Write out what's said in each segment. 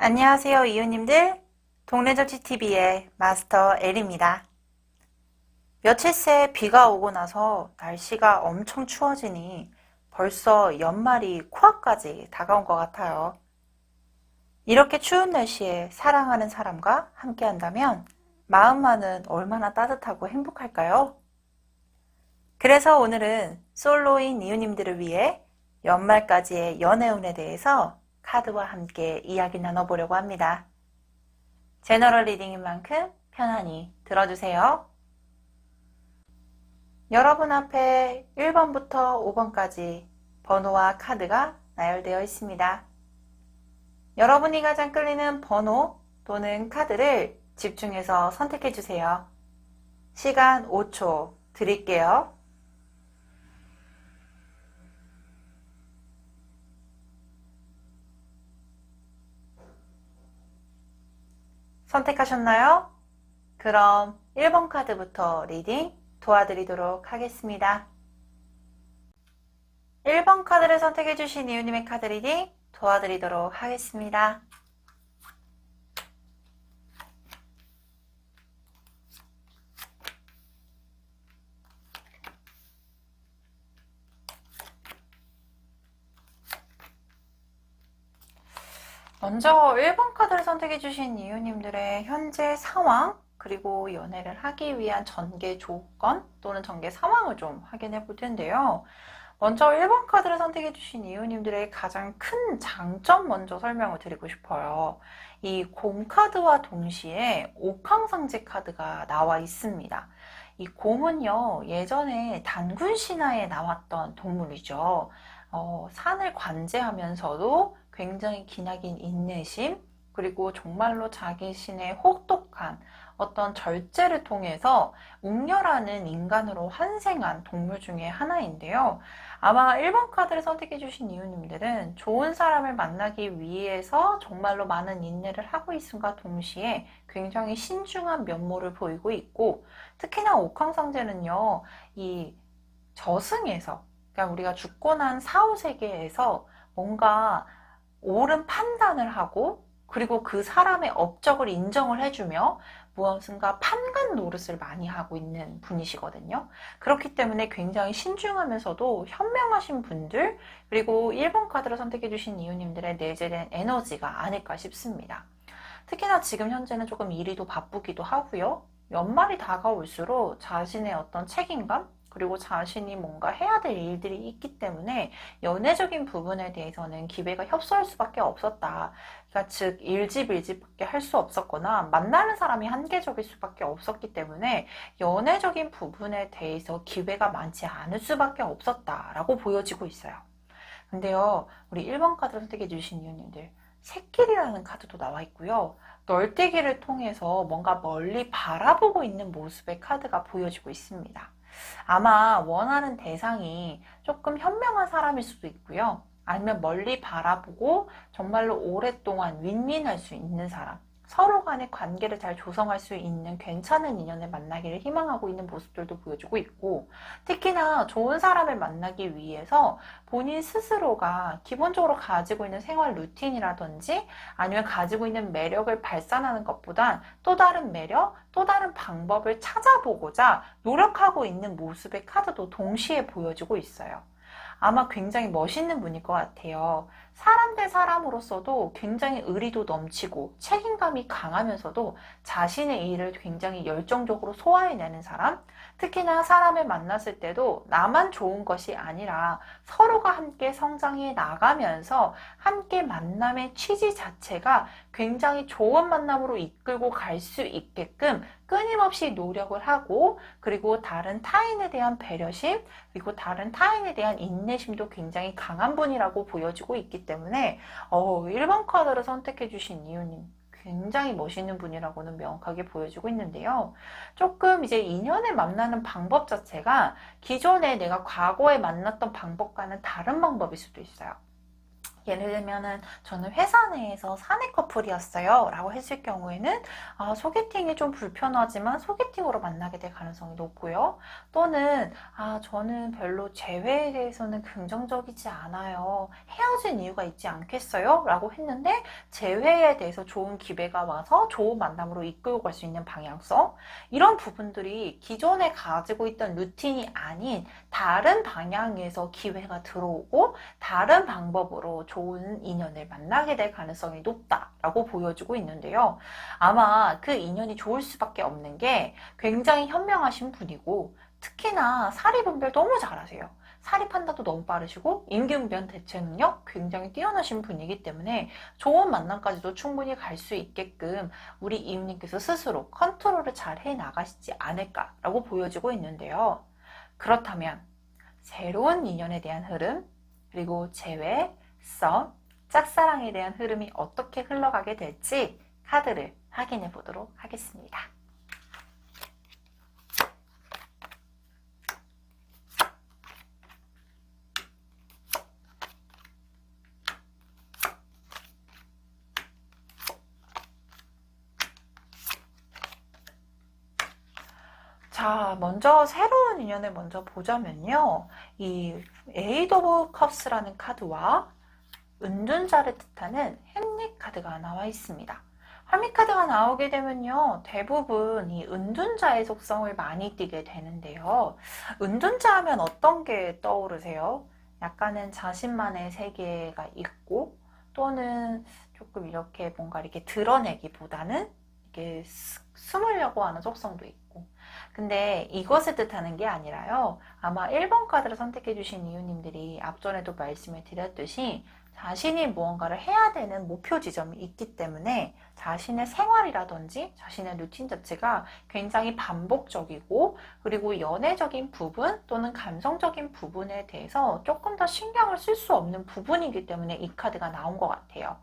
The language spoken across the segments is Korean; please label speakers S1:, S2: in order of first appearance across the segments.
S1: 안녕하세요, 이웃님들. 동네접지TV의 마스터 엘입니다. 며칠 새 비가 오고 나서 날씨가 엄청 추워지니 벌써 연말이 코앞까지 다가온 것 같아요. 이렇게 추운 날씨에 사랑하는 사람과 함께 한다면 마음만은 얼마나 따뜻하고 행복할까요? 그래서 오늘은 솔로인 이웃님들을 위해 연말까지의 연애운에 대해서 카드와 함께 이야기 나눠보려고 합니다. 제너럴 리딩인 만큼 편안히 들어주세요. 여러분 앞에 1번부터 5번까지 번호와 카드가 나열되어 있습니다. 여러분이 가장 끌리는 번호 또는 카드를 집중해서 선택해 주세요. 시간 5초 드릴게요. 선택하셨나요? 그럼 1번 카드부터 리딩 도와드리도록 하겠습니다. 1번 카드를 선택해주신 이웃님의 카드 리딩 도와드리도록 하겠습니다. 먼저 1번 카드를 선택해주신 이웃님들의 현재 상황, 그리고 연애를 하기 위한 전개 조건 또는 전개 상황을 좀 확인해 볼 텐데요. 먼저 1번 카드를 선택해주신 이웃님들의 가장 큰 장점 먼저 설명을 드리고 싶어요. 이 곰카드와 동시에 옥황상제 카드가 나와 있습니다. 이 곰은요, 예전에 단군 신화에 나왔던 동물이죠. 산을 관제하면서도 굉장히 기나긴 인내심, 그리고 정말로 자기 신의 혹독한 어떤 절제를 통해서 웅렬하는 인간으로 환생한 동물 중에 하나인데요. 아마 1번 카드를 선택해 주신 이웃님들은 좋은 사람을 만나기 위해서 정말로 많은 인내를 하고 있음과 동시에 굉장히 신중한 면모를 보이고 있고, 특히나 옥황상제는요, 이 저승에서, 그러니까 우리가 죽고 난 사후세계에서 뭔가 옳은 판단을 하고, 그리고 그 사람의 업적을 인정을 해주며 무엇인가 판관 노릇을 많이 하고 있는 분이시거든요. 그렇기 때문에 굉장히 신중하면서도 현명하신 분들, 그리고 1번 카드를 선택해 주신 이웃님들의 내재된 에너지가 아닐까 싶습니다. 특히나 지금 현재는 조금 일이도 바쁘기도 하고요. 연말이 다가올수록 자신의 어떤 책임감, 그리고 자신이 뭔가 해야 될 일들이 있기 때문에 연애적인 부분에 대해서는 기회가 협소할 수밖에 없었다. 그러니까 즉 일집일집밖에 할 수 없었거나 만나는 사람이 한계적일 수밖에 없었기 때문에 연애적인 부분에 대해서 기회가 많지 않을 수밖에 없었다라고 보여지고 있어요. 근데요, 우리 1번 카드 선택해 주신 이웃님들, 새길이라는 카드도 나와 있고요. 널뛰기를 통해서 뭔가 멀리 바라보고 있는 모습의 카드가 보여지고 있습니다. 아마 원하는 대상이 조금 현명한 사람일 수도 있고요. 아니면 멀리 바라보고 정말로 오랫동안 윈윈할 수 있는 사람, 서로 간의 관계를 잘 조성할 수 있는 괜찮은 인연을 만나기를 희망하고 있는 모습들도 보여주고 있고, 특히나 좋은 사람을 만나기 위해서 본인 스스로가 기본적으로 가지고 있는 생활 루틴이라든지 아니면 가지고 있는 매력을 발산하는 것보단 또 다른 매력, 또 다른 방법을 찾아보고자 노력하고 있는 모습의 카드도 동시에 보여지고 있어요. 아마 굉장히 멋있는 분일 것 같아요. 사람 대 사람으로서도 굉장히 의리도 넘치고 책임감이 강하면서도 자신의 일을 굉장히 열정적으로 소화해내는 사람, 특히나 사람을 만났을 때도 나만 좋은 것이 아니라 서로가 함께 성장해 나가면서 함께 만남의 취지 자체가 굉장히 좋은 만남으로 이끌고 갈 수 있게끔 끊임없이 노력을 하고, 그리고 다른 타인에 대한 배려심, 그리고 다른 타인에 대한 인내심도 굉장히 강한 분이라고 보여지고 있기 때문에 1번 카드를 선택해 주신 이유님 굉장히 멋있는 분이라고는 명확하게 보여지고 있는데요. 조금 이제 인연을 만나는 방법 자체가 기존에 내가 과거에 만났던 방법과는 다른 방법일 수도 있어요. 예를 들면은 저는 회사 내에서 사내 커플이었어요 라고 했을 경우에는 소개팅이 좀 불편하지만 소개팅으로 만나게 될 가능성이 높고요. 또는 저는 별로 재회에 대해서는 긍정적이지 않아요. 헤어진 이유가 있지 않겠어요? 라고 했는데 재회에 대해서 좋은 기회가 와서 좋은 만남으로 이끌고 갈 수 있는 방향성, 이런 부분들이 기존에 가지고 있던 루틴이 아닌 다른 방향에서 기회가 들어오고 다른 방법으로 좋은 인연을 만나게 될 가능성이 높다라고 보여주고 있는데요. 아마 그 인연이 좋을 수밖에 없는 게 굉장히 현명하신 분이고 특히나 사리 분별 너무 잘하세요. 사리 판단도 너무 빠르시고 임기응변 대처 능력 굉장히 뛰어나신 분이기 때문에 좋은 만남까지도 충분히 갈 수 있게끔 우리 이웃님께서 스스로 컨트롤을 잘 해나가시지 않을까라고 보여지고 있는데요. 그렇다면 새로운 인연에 대한 흐름, 그리고 재회, 썸, 짝사랑에 대한 흐름이 어떻게 흘러가게 될지 카드를 확인해 보도록 하겠습니다. 자, 먼저 새로운 인연을 먼저 보자면요. 이 에이드 오브 컵스라는 카드와 은둔자를 뜻하는 햄릿 카드가 나와 있습니다. 햄릿 카드가 나오게 되면요. 대부분 이 은둔자의 속성을 많이 띠게 되는데요. 은둔자 하면 어떤 게 떠오르세요? 약간은 자신만의 세계가 있고 또는 조금 이렇게 뭔가 이렇게 드러내기보다는 이렇게 숨으려고 하는 속성도 있고, 근데 이것을 뜻하는 게 아니라요. 아마 1번 카드를 선택해 주신 이유님들이 앞전에도 말씀을 드렸듯이 자신이 무언가를 해야 되는 목표 지점이 있기 때문에 자신의 생활이라든지 자신의 루틴 자체가 굉장히 반복적이고, 그리고 연애적인 부분 또는 감성적인 부분에 대해서 조금 더 신경을 쓸 수 없는 부분이기 때문에 이 카드가 나온 것 같아요.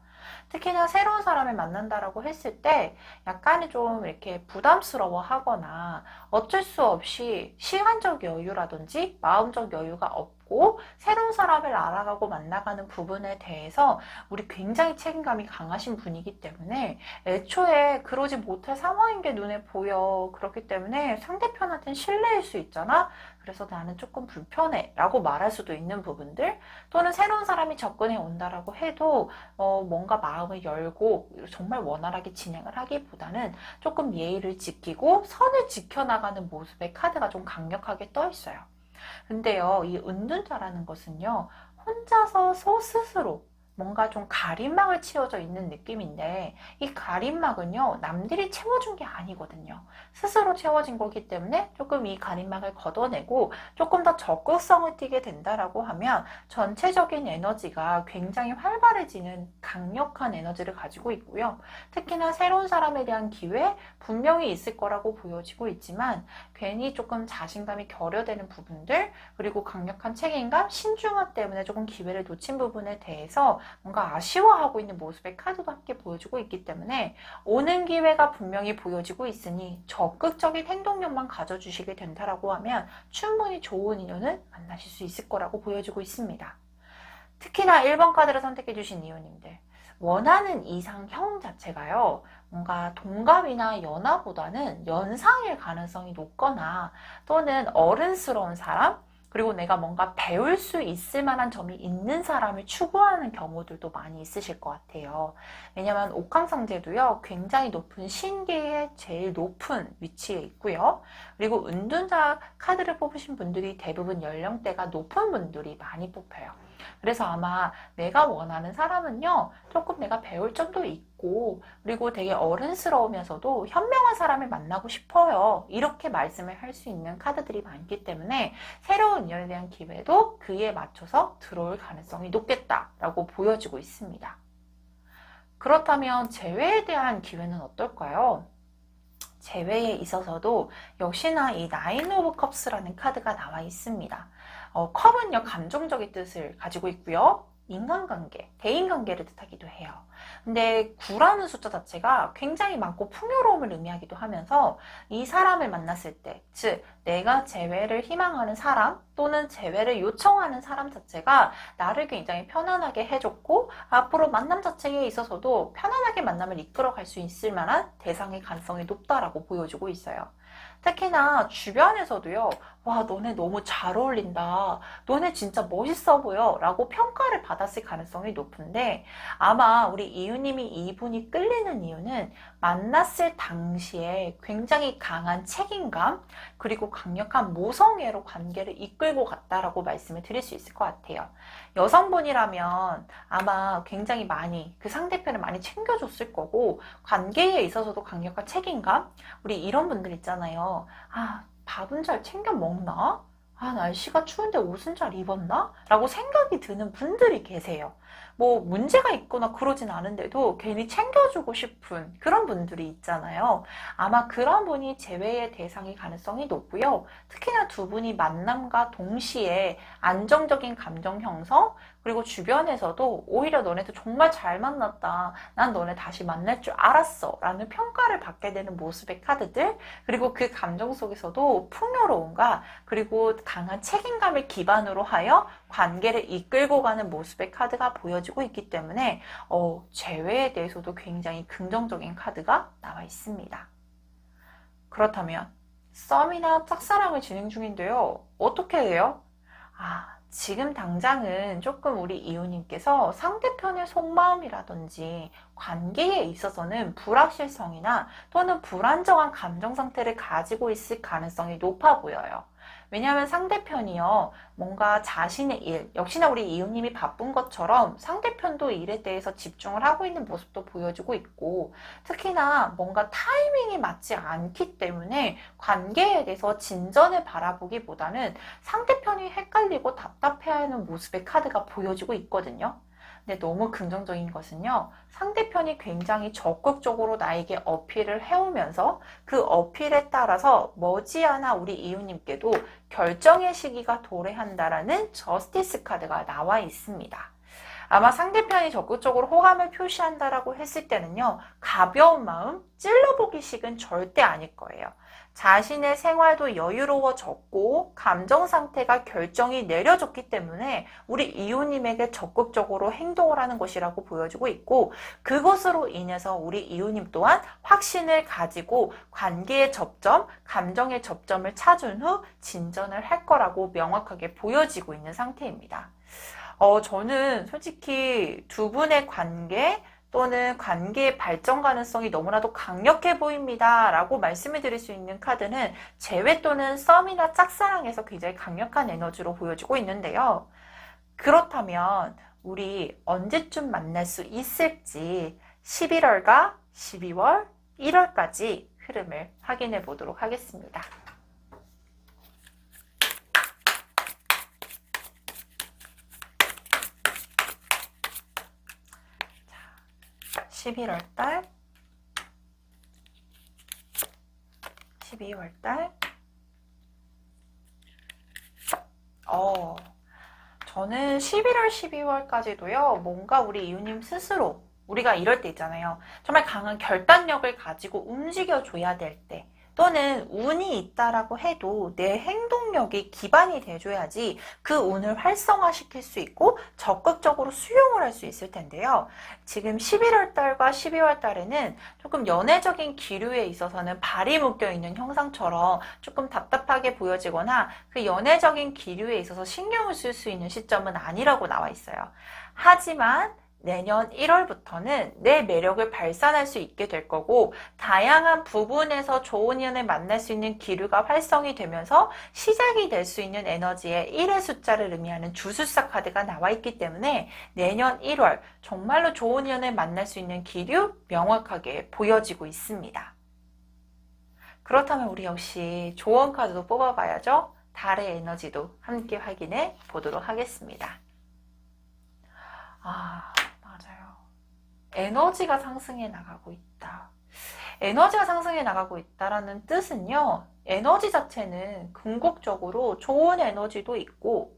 S1: 특히나 새로운 사람을 만난다라고 했을 때 약간은 좀 이렇게 부담스러워 하거나 어쩔 수 없이 시간적 여유라든지 마음적 여유가 없고 새로운 사람을 알아가고 만나가는 부분에 대해서 우리 굉장히 책임감이 강하신 분이기 때문에 애초에 그러지 못할 상황인 게 눈에 보여. 그렇기 때문에 상대편한테는 신뢰일 수 있잖아. 그래서 나는 조금 불편해 라고 말할 수도 있는 부분들, 또는 새로운 사람이 접근해 온다라고 해도 뭔가 마음을 열고 정말 원활하게 진행을 하기보다는 조금 예의를 지키고 선을 지켜나가는 모습의 카드가 좀 강력하게 떠 있어요. 근데요, 이 은둔자라는 것은요, 혼자서 스스로 뭔가 좀 가림막을 치워져 있는 느낌인데, 이 가림막은요, 남들이 채워준 게 아니거든요. 스스로 채워진 거기 때문에 조금 이 가림막을 걷어내고 조금 더 적극성을 띠게 된다라고 하면 전체적인 에너지가 굉장히 활발해지는 강력한 에너지를 가지고 있고요. 특히나 새로운 사람에 대한 기회 분명히 있을 거라고 보여지고 있지만 괜히 조금 자신감이 결여되는 부분들, 그리고 강력한 책임감, 신중함 때문에 조금 기회를 놓친 부분에 대해서 뭔가 아쉬워하고 있는 모습의 카드도 함께 보여주고 있기 때문에 오는 기회가 분명히 보여지고 있으니 적극적인 행동력만 가져주시게 된다라고 하면 충분히 좋은 인연을 만나실 수 있을 거라고 보여지고 있습니다. 특히나 1번 카드를 선택해 주신 이유님들, 원하는 이상형 자체가요, 뭔가 동갑이나 연하보다는 연상일 가능성이 높거나 또는 어른스러운 사람, 그리고 내가 뭔가 배울 수 있을 만한 점이 있는 사람을 추구하는 경우들도 많이 있으실 것 같아요. 왜냐면 옥황상제도요, 굉장히 높은 신계의 제일 높은 위치에 있고요. 그리고 은둔자 카드를 뽑으신 분들이 대부분 연령대가 높은 분들이 많이 뽑혀요. 그래서 아마 내가 원하는 사람은요, 조금 내가 배울 점도 있고, 그리고 되게 어른스러우면서도 현명한 사람을 만나고 싶어요. 이렇게 말씀을 할 수 있는 카드들이 많기 때문에 새로운 인연에 대한 기회도 그에 맞춰서 들어올 가능성이 높겠다라고 보여지고 있습니다. 그렇다면 재회에 대한 기회는 어떨까요? 재회에 있어서도 역시나 이 나인 오브 컵스라는 카드가 나와 있습니다. 컵은요, 감정적인 뜻을 가지고 있고요. 인간관계, 대인관계를 뜻하기도 해요. 근데 9라는 숫자 자체가 굉장히 많고 풍요로움을 의미하기도 하면서 이 사람을 만났을 때, 즉 내가 재회를 희망하는 사람 또는 재회를 요청하는 사람 자체가 나를 굉장히 편안하게 해줬고 앞으로 만남 자체에 있어서도 편안하게 만남을 이끌어갈 수 있을 만한 대상의 가능성이 높다라고 보여주고 있어요. 특히나 주변에서도요, 와, 너네 너무 잘 어울린다. 너네 진짜 멋있어 보여. 라고 평가를 받았을 가능성이 높은데, 아마 우리 이유님이 이분이 끌리는 이유는 만났을 당시에 굉장히 강한 책임감, 그리고 강력한 모성애로 관계를 이끌고 갔다라고 말씀을 드릴 수 있을 것 같아요. 여성분이라면 아마 굉장히 많이 그 상대편을 많이 챙겨줬을 거고, 관계에 있어서도 강력한 책임감, 우리 이런 분들 있잖아요. 아, 밥은 잘 챙겨 먹나? 아, 날씨가 추운데 옷은 잘 입었나? 라고 생각이 드는 분들이 계세요. 뭐 문제가 있거나 그러진 않은데도 괜히 챙겨주고 싶은 그런 분들이 있잖아요. 아마 그런 분이 재회의 대상이 가능성이 높고요. 특히나 두 분이 만남과 동시에 안정적인 감정 형성, 그리고 주변에서도 오히려 너네도 정말 잘 만났다. 난 너네 다시 만날 줄 알았어. 라는 평가를 받게 되는 모습의 카드들, 그리고 그 감정 속에서도 풍요로움과 그리고 강한 책임감을 기반으로 하여 관계를 이끌고 가는 모습의 카드가 보여지고 있기 때문에 재회에 대해서도 굉장히 긍정적인 카드가 나와 있습니다. 그렇다면 썸이나 짝사랑을 진행 중인데요. 어떻게 해요? 지금 당장은 조금 우리 이호님께서 상대편의 속마음이라든지 관계에 있어서는 불확실성이나 또는 불안정한 감정 상태를 가지고 있을 가능성이 높아 보여요. 왜냐하면 상대편이요, 뭔가 자신의 일, 역시나 우리 이웃님이 바쁜 것처럼 상대편도 일에 대해서 집중을 하고 있는 모습도 보여주고 있고, 특히나 뭔가 타이밍이 맞지 않기 때문에 관계에 대해서 진전을 바라보기보다는 상대편이 헷갈리고 답답해하는 모습의 카드가 보여지고 있거든요. 근데 너무 긍정적인 것은요, 상대편이 굉장히 적극적으로 나에게 어필을 해오면서 그 어필에 따라서 머지않아 우리 이웃님께도 결정의 시기가 도래한다라는 저스티스 카드가 나와 있습니다. 아마 상대편이 적극적으로 호감을 표시한다라고 했을 때는요, 가벼운 마음, 찔러보기식은 절대 아닐 거예요. 자신의 생활도 여유로워졌고 감정 상태가 결정이 내려졌기 때문에 우리 이웃님에게 적극적으로 행동을 하는 것이라고 보여지고 있고, 그것으로 인해서 우리 이웃님 또한 확신을 가지고 관계의 접점, 감정의 접점을 찾은 후 진전을 할 거라고 명확하게 보여지고 있는 상태입니다. 저는 솔직히 두 분의 관계 또는 관계의 발전 가능성이 너무나도 강력해 보입니다 라고 말씀을 드릴 수 있는 카드는 재회 또는 썸이나 짝사랑에서 굉장히 강력한 에너지로 보여지고 있는데요. 그렇다면 우리 언제쯤 만날 수 있을지 11월과 12월, 1월까지 흐름을 확인해 보도록 하겠습니다. 11월달, 12월달, 저는 11월, 12월까지도요, 뭔가 우리 이웃님 스스로, 우리가 이럴 때 있잖아요. 정말 강한 결단력을 가지고 움직여줘야 될 때, 또는 운이 있다라고 해도 내 행동력이 기반이 돼줘야지 그 운을 활성화시킬 수 있고 적극적으로 수용을 할 수 있을 텐데요. 지금 11월 달과 12월 달에는 조금 연애적인 기류에 있어서는 발이 묶여있는 형상처럼 조금 답답하게 보여지거나 그 연애적인 기류에 있어서 신경을 쓸 수 있는 시점은 아니라고 나와 있어요. 하지만 내년 1월부터는 내 매력을 발산할 수 있게 될 거고, 다양한 부분에서 좋은 인연을 만날 수 있는 기류가 활성이 되면서 시작이 될 수 있는 에너지의 1의 숫자를 의미하는 주술사 카드가 나와 있기 때문에 내년 1월 정말로 좋은 인연을 만날 수 있는 기류 명확하게 보여지고 있습니다. 그렇다면 우리 역시 조언 카드도 뽑아봐야죠. 달의 에너지도 함께 확인해 보도록 하겠습니다. 맞아요. 에너지가 상승해 나가고 있다. 에너지가 상승해 나가고 있다라는 뜻은요, 에너지 자체는 궁극적으로 좋은 에너지도 있고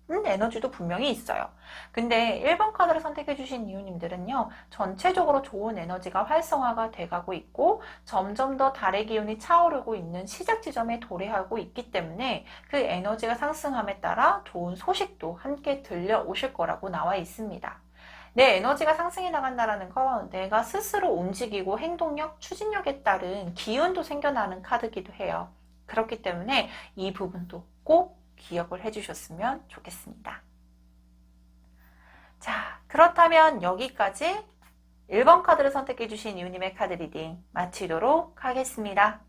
S1: 에너지도 분명히 있어요. 근데 1번 카드를 선택해 주신 이유님들은요, 전체적으로 좋은 에너지가 활성화가 돼가고 있고 점점 더 달의 기운이 차오르고 있는 시작 지점에 도래하고 있기 때문에 그 에너지가 상승함에 따라 좋은 소식도 함께 들려오실 거라고 나와 있습니다. 내 에너지가 상승해 나간다는 건 내가 스스로 움직이고 행동력, 추진력에 따른 기운도 생겨나는 카드기도 해요. 그렇기 때문에 이 부분도 꼭 기억을 해주셨으면 좋겠습니다. 자, 그렇다면 여기까지 1번 카드를 선택해 주신 이유님의 카드 리딩 마치도록 하겠습니다.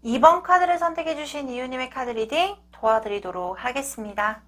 S1: 2번 카드를 선택해 주신 이유님의 카드 리딩 도와드리도록 하겠습니다.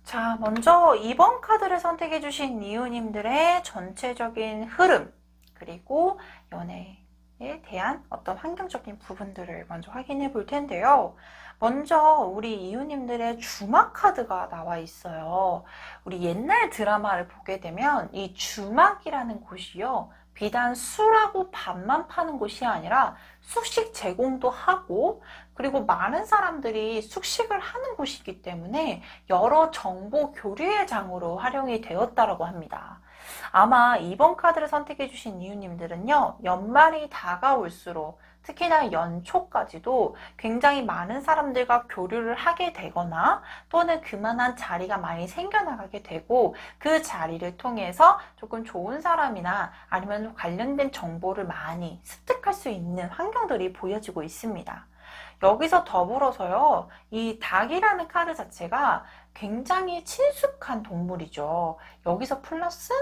S1: 자, 먼저 2번 카드를 선택해 주신 이유님들의 전체적인 흐름, 그리고 연애에 대한 어떤 환경적인 부분들을 먼저 확인해 볼 텐데요. 먼저 우리 이유님들의 주막 카드가 나와 있어요. 우리 옛날 드라마를 보게 되면 이 주막이라는 곳이요, 비단 술하고 밥만 파는 곳이 아니라 숙식 제공도 하고, 그리고 많은 사람들이 숙식을 하는 곳이기 때문에 여러 정보 교류의 장으로 활용이 되었다고 합니다. 아마 2번 카드를 선택해 주신 이유님들은요, 연말이 다가올수록 특히나 연초까지도 굉장히 많은 사람들과 교류를 하게 되거나 또는 그만한 자리가 많이 생겨나가게 되고, 그 자리를 통해서 조금 좋은 사람이나 아니면 관련된 정보를 많이 습득할 수 있는 환경들이 보여지고 있습니다. 여기서 더불어서요, 이 닭이라는 카드 자체가 굉장히 친숙한 동물이죠. 여기서 플러스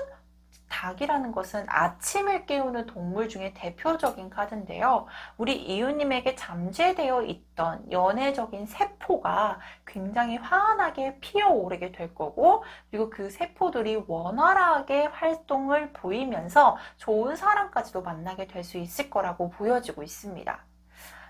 S1: 닭이라는 것은 아침을 깨우는 동물 중에 대표적인 카드인데요. 우리 이유님에게 잠재되어 있던 연애적인 세포가 굉장히 환하게 피어오르게 될 거고, 그리고 그 세포들이 원활하게 활동을 보이면서 좋은 사람까지도 만나게 될 수 있을 거라고 보여지고 있습니다.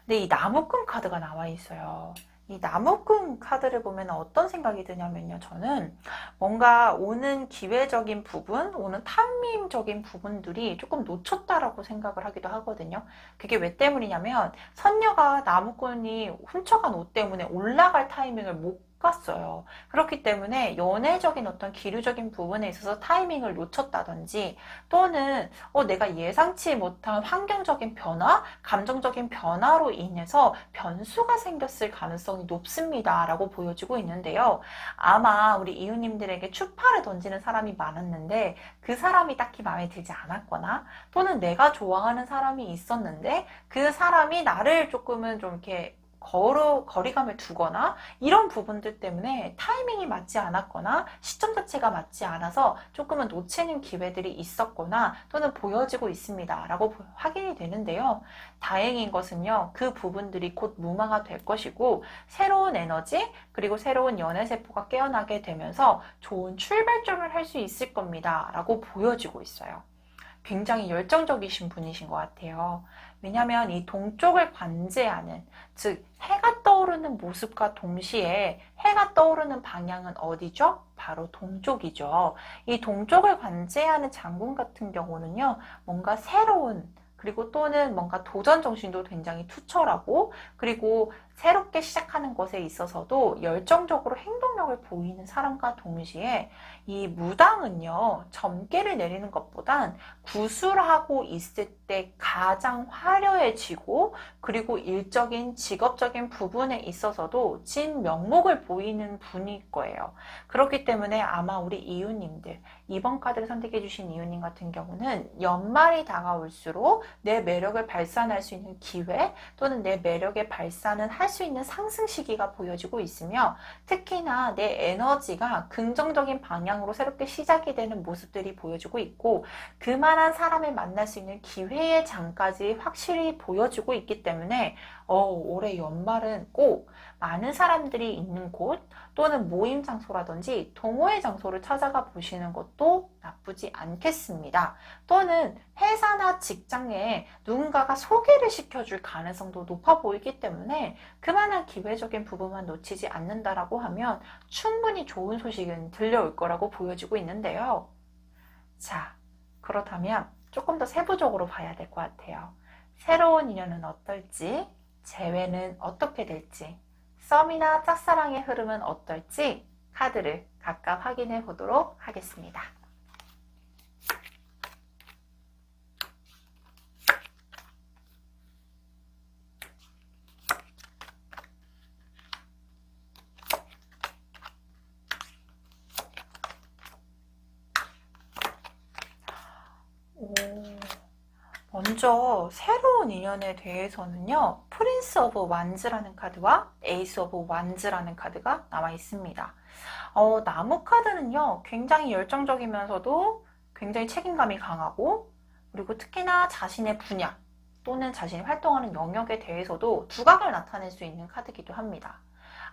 S1: 근데 이 나무꾼 카드가 나와 있어요. 이 나무꾼 카드를 보면 어떤 생각이 드냐면요. 저는 뭔가 오는 기회적인 부분, 오는 타이밍적인 부분들이 조금 놓쳤다라고 생각을 하기도 하거든요. 그게 왜 때문이냐면 선녀가 나무꾼이 훔쳐간 옷 때문에 올라갈 타이밍을 못 갔어요. 그렇기 때문에 연애적인 어떤 기류적인 부분에 있어서 타이밍을 놓쳤다든지, 또는 내가 예상치 못한 환경적인 변화, 감정적인 변화로 인해서 변수가 생겼을 가능성이 높습니다 라고 보여지고 있는데요. 아마 우리 이웃님들에게 추파를 던지는 사람이 많았는데 그 사람이 딱히 마음에 들지 않았거나, 또는 내가 좋아하는 사람이 있었는데 그 사람이 나를 조금은 좀 이렇게 거리감을 두거나, 이런 부분들 때문에 타이밍이 맞지 않았거나 시점 자체가 맞지 않아서 조금은 놓치는 기회들이 있었거나 또는 보여지고 있습니다 라고 확인이 되는데요. 다행인 것은요, 그 부분들이 곧 무마가 될 것이고 새로운 에너지, 그리고 새로운 연애세포가 깨어나게 되면서 좋은 출발점을 할 수 있을 겁니다 라고 보여지고 있어요. 굉장히 열정적이신 분이신 것 같아요. 왜냐하면 이 동쪽을 관제하는, 즉 해가 떠오르는 모습과 동시에 해가 떠오르는 방향은 어디죠? 바로 동쪽이죠. 이 동쪽을 관제하는 장군 같은 경우는요, 뭔가 새로운, 그리고 또는 뭔가 도전 정신도 굉장히 투철하고, 그리고 새롭게 시작하는 것에 있어서도 열정적으로 행동력을 보이는 사람과 동시에 이 무당은요, 점괘를 내리는 것보단 구술하고 있을 때 가장 화려해지고, 그리고 일적인 직업적인 부분에 있어서도 진면목을 보이는 분일 거예요. 그렇기 때문에 아마 우리 이웃님들, 2번 카드를 선택해 주신 이웃님 같은 경우는 연말이 다가올수록 내 매력을 발산할 수 있는 기회, 또는 내 매력의 발산은 할 수 있는 상승 시기가 보여지고 있으며, 특히나 내 에너지가 긍정적인 방향으로 새롭게 시작이 되는 모습들이 보여지고 있고, 그만한 사람을 만날 수 있는 기회의 장까지 확실히 보여지고 있기 때문에 올해 연말은 꼭 많은 사람들이 있는 곳, 또는 모임 장소라든지 동호회 장소를 찾아가 보시는 것도 나쁘지 않겠습니다. 또는 회사나 직장에 누군가가 소개를 시켜줄 가능성도 높아 보이기 때문에 그만한 기회적인 부분만 놓치지 않는다라고 하면 충분히 좋은 소식은 들려올 거라고 보여지고 있는데요. 자, 그렇다면 조금 더 세부적으로 봐야 될 것 같아요. 새로운 인연은 어떨지, 재회는 어떻게 될지, 썸이나 짝사랑의 흐름은 어떨지 카드를 각각 확인해 보도록 하겠습니다. 먼저 새로운 인연에 대해서는요, 프린스 오브 완즈라는 카드와 에이스 오브 완즈라는 카드가 나와 있습니다. 나무 카드는요, 굉장히 열정적이면서도 굉장히 책임감이 강하고, 그리고 특히나 자신의 분야 또는 자신이 활동하는 영역에 대해서도 두각을 나타낼 수 있는 카드이기도 합니다.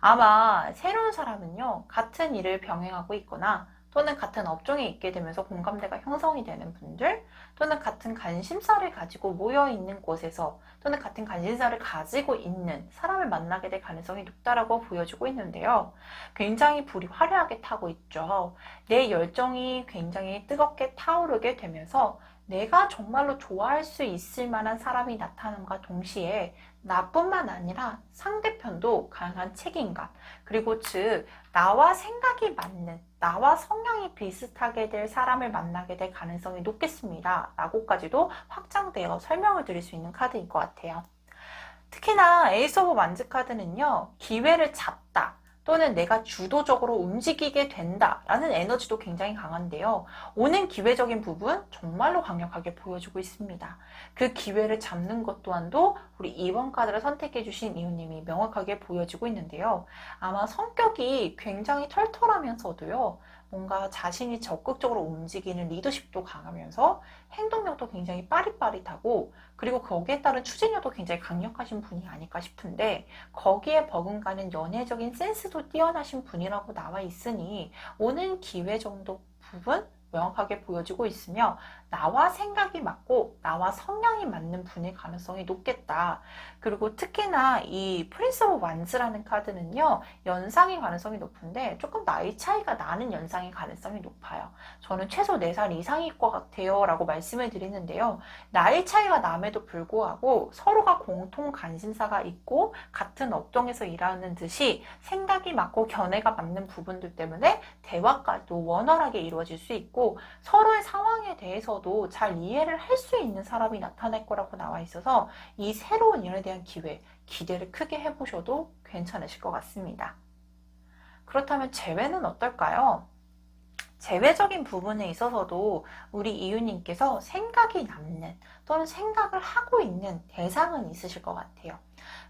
S1: 아마 새로운 사람은요, 같은 일을 병행하고 있거나 또는 같은 업종에 있게 되면서 공감대가 형성이 되는 분들, 또는 같은 관심사를 가지고 모여 있는 곳에서, 또는 같은 관심사를 가지고 있는 사람을 만나게 될 가능성이 높다라고 보여지고 있는데요. 굉장히 불이 화려하게 타고 있죠. 내 열정이 굉장히 뜨겁게 타오르게 되면서 내가 정말로 좋아할 수 있을 만한 사람이 나타남과 동시에 나뿐만 아니라 상대편도 강한 책임감, 그리고 즉 나와 생각이 맞는, 나와 성향이 비슷하게 될 사람을 만나게 될 가능성이 높겠습니다 라고까지도 확장되어 설명을 드릴 수 있는 카드인 것 같아요. 특히나 에이스 오브 완즈 카드는요, 기회를 잡다 또는 내가 주도적으로 움직이게 된다라는 에너지도 굉장히 강한데요. 오는 기회적인 부분 정말로 강력하게 보여주고 있습니다. 그 기회를 잡는 것 또한도 우리 2번 카드를 선택해 주신 이웃님이 명확하게 보여지고 있는데요. 아마 성격이 굉장히 털털하면서도요, 뭔가 자신이 적극적으로 움직이는 리더십도 강하면서 행동력도 굉장히 빠릿빠릿하고, 그리고 거기에 따른 추진력도 굉장히 강력하신 분이 아닐까 싶은데, 거기에 버금가는 연애적인 센스도 뛰어나신 분이라고 나와 있으니 오는 기회 정도 부분 명확하게 보여지고 있으며, 나와 생각이 맞고 나와 성향이 맞는 분일 가능성이 높겠다. 그리고 특히나 이 프린스 오브 완즈라는 카드는요, 연상의 가능성이 높은데 조금 나이 차이가 나는 연상의 가능성이 높아요. 저는 최소 4살 이상일 것 같아요 라고 말씀을 드리는데요, 나이 차이가 남에도 불구하고 서로가 공통 관심사가 있고 같은 업종에서 일하는 듯이 생각이 맞고 견해가 맞는 부분들 때문에 대화까지도 원활하게 이루어질 수 있고, 서로의 상황에 대해서도 잘 이해를 할 수 있는 사람이 나타날 거라고 나와 있어서 이 새로운 일에 대한 기대를 크게 해보셔도 괜찮으실 것 같습니다. 그렇다면 재회는 어떨까요? 재회적인 부분에 있어서도 우리 이웃님께서 생각이 남는 또는 생각을 하고 있는 대상은 있으실 것 같아요.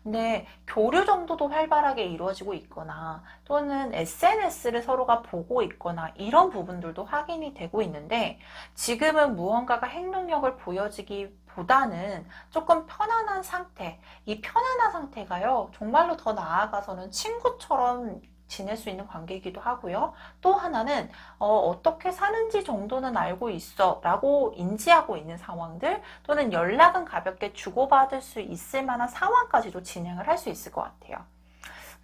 S1: 근데 교류 정도도 활발하게 이루어지고 있거나 또는 SNS를 서로가 보고 있거나 이런 부분들도 확인이 되고 있는데, 지금은 무언가가 행동력을 보여지기보다는 조금 편안한 상태, 이 편안한 상태가요, 정말로 더 나아가서는 친구처럼 지낼 수 있는 관계이기도 하고요. 또 하나는 어떻게 사는지 정도는 알고 있어 라고 인지하고 있는 상황들, 또는 연락은 가볍게 주고받을 수 있을 만한 상황까지도 진행을 할 수 있을 것 같아요.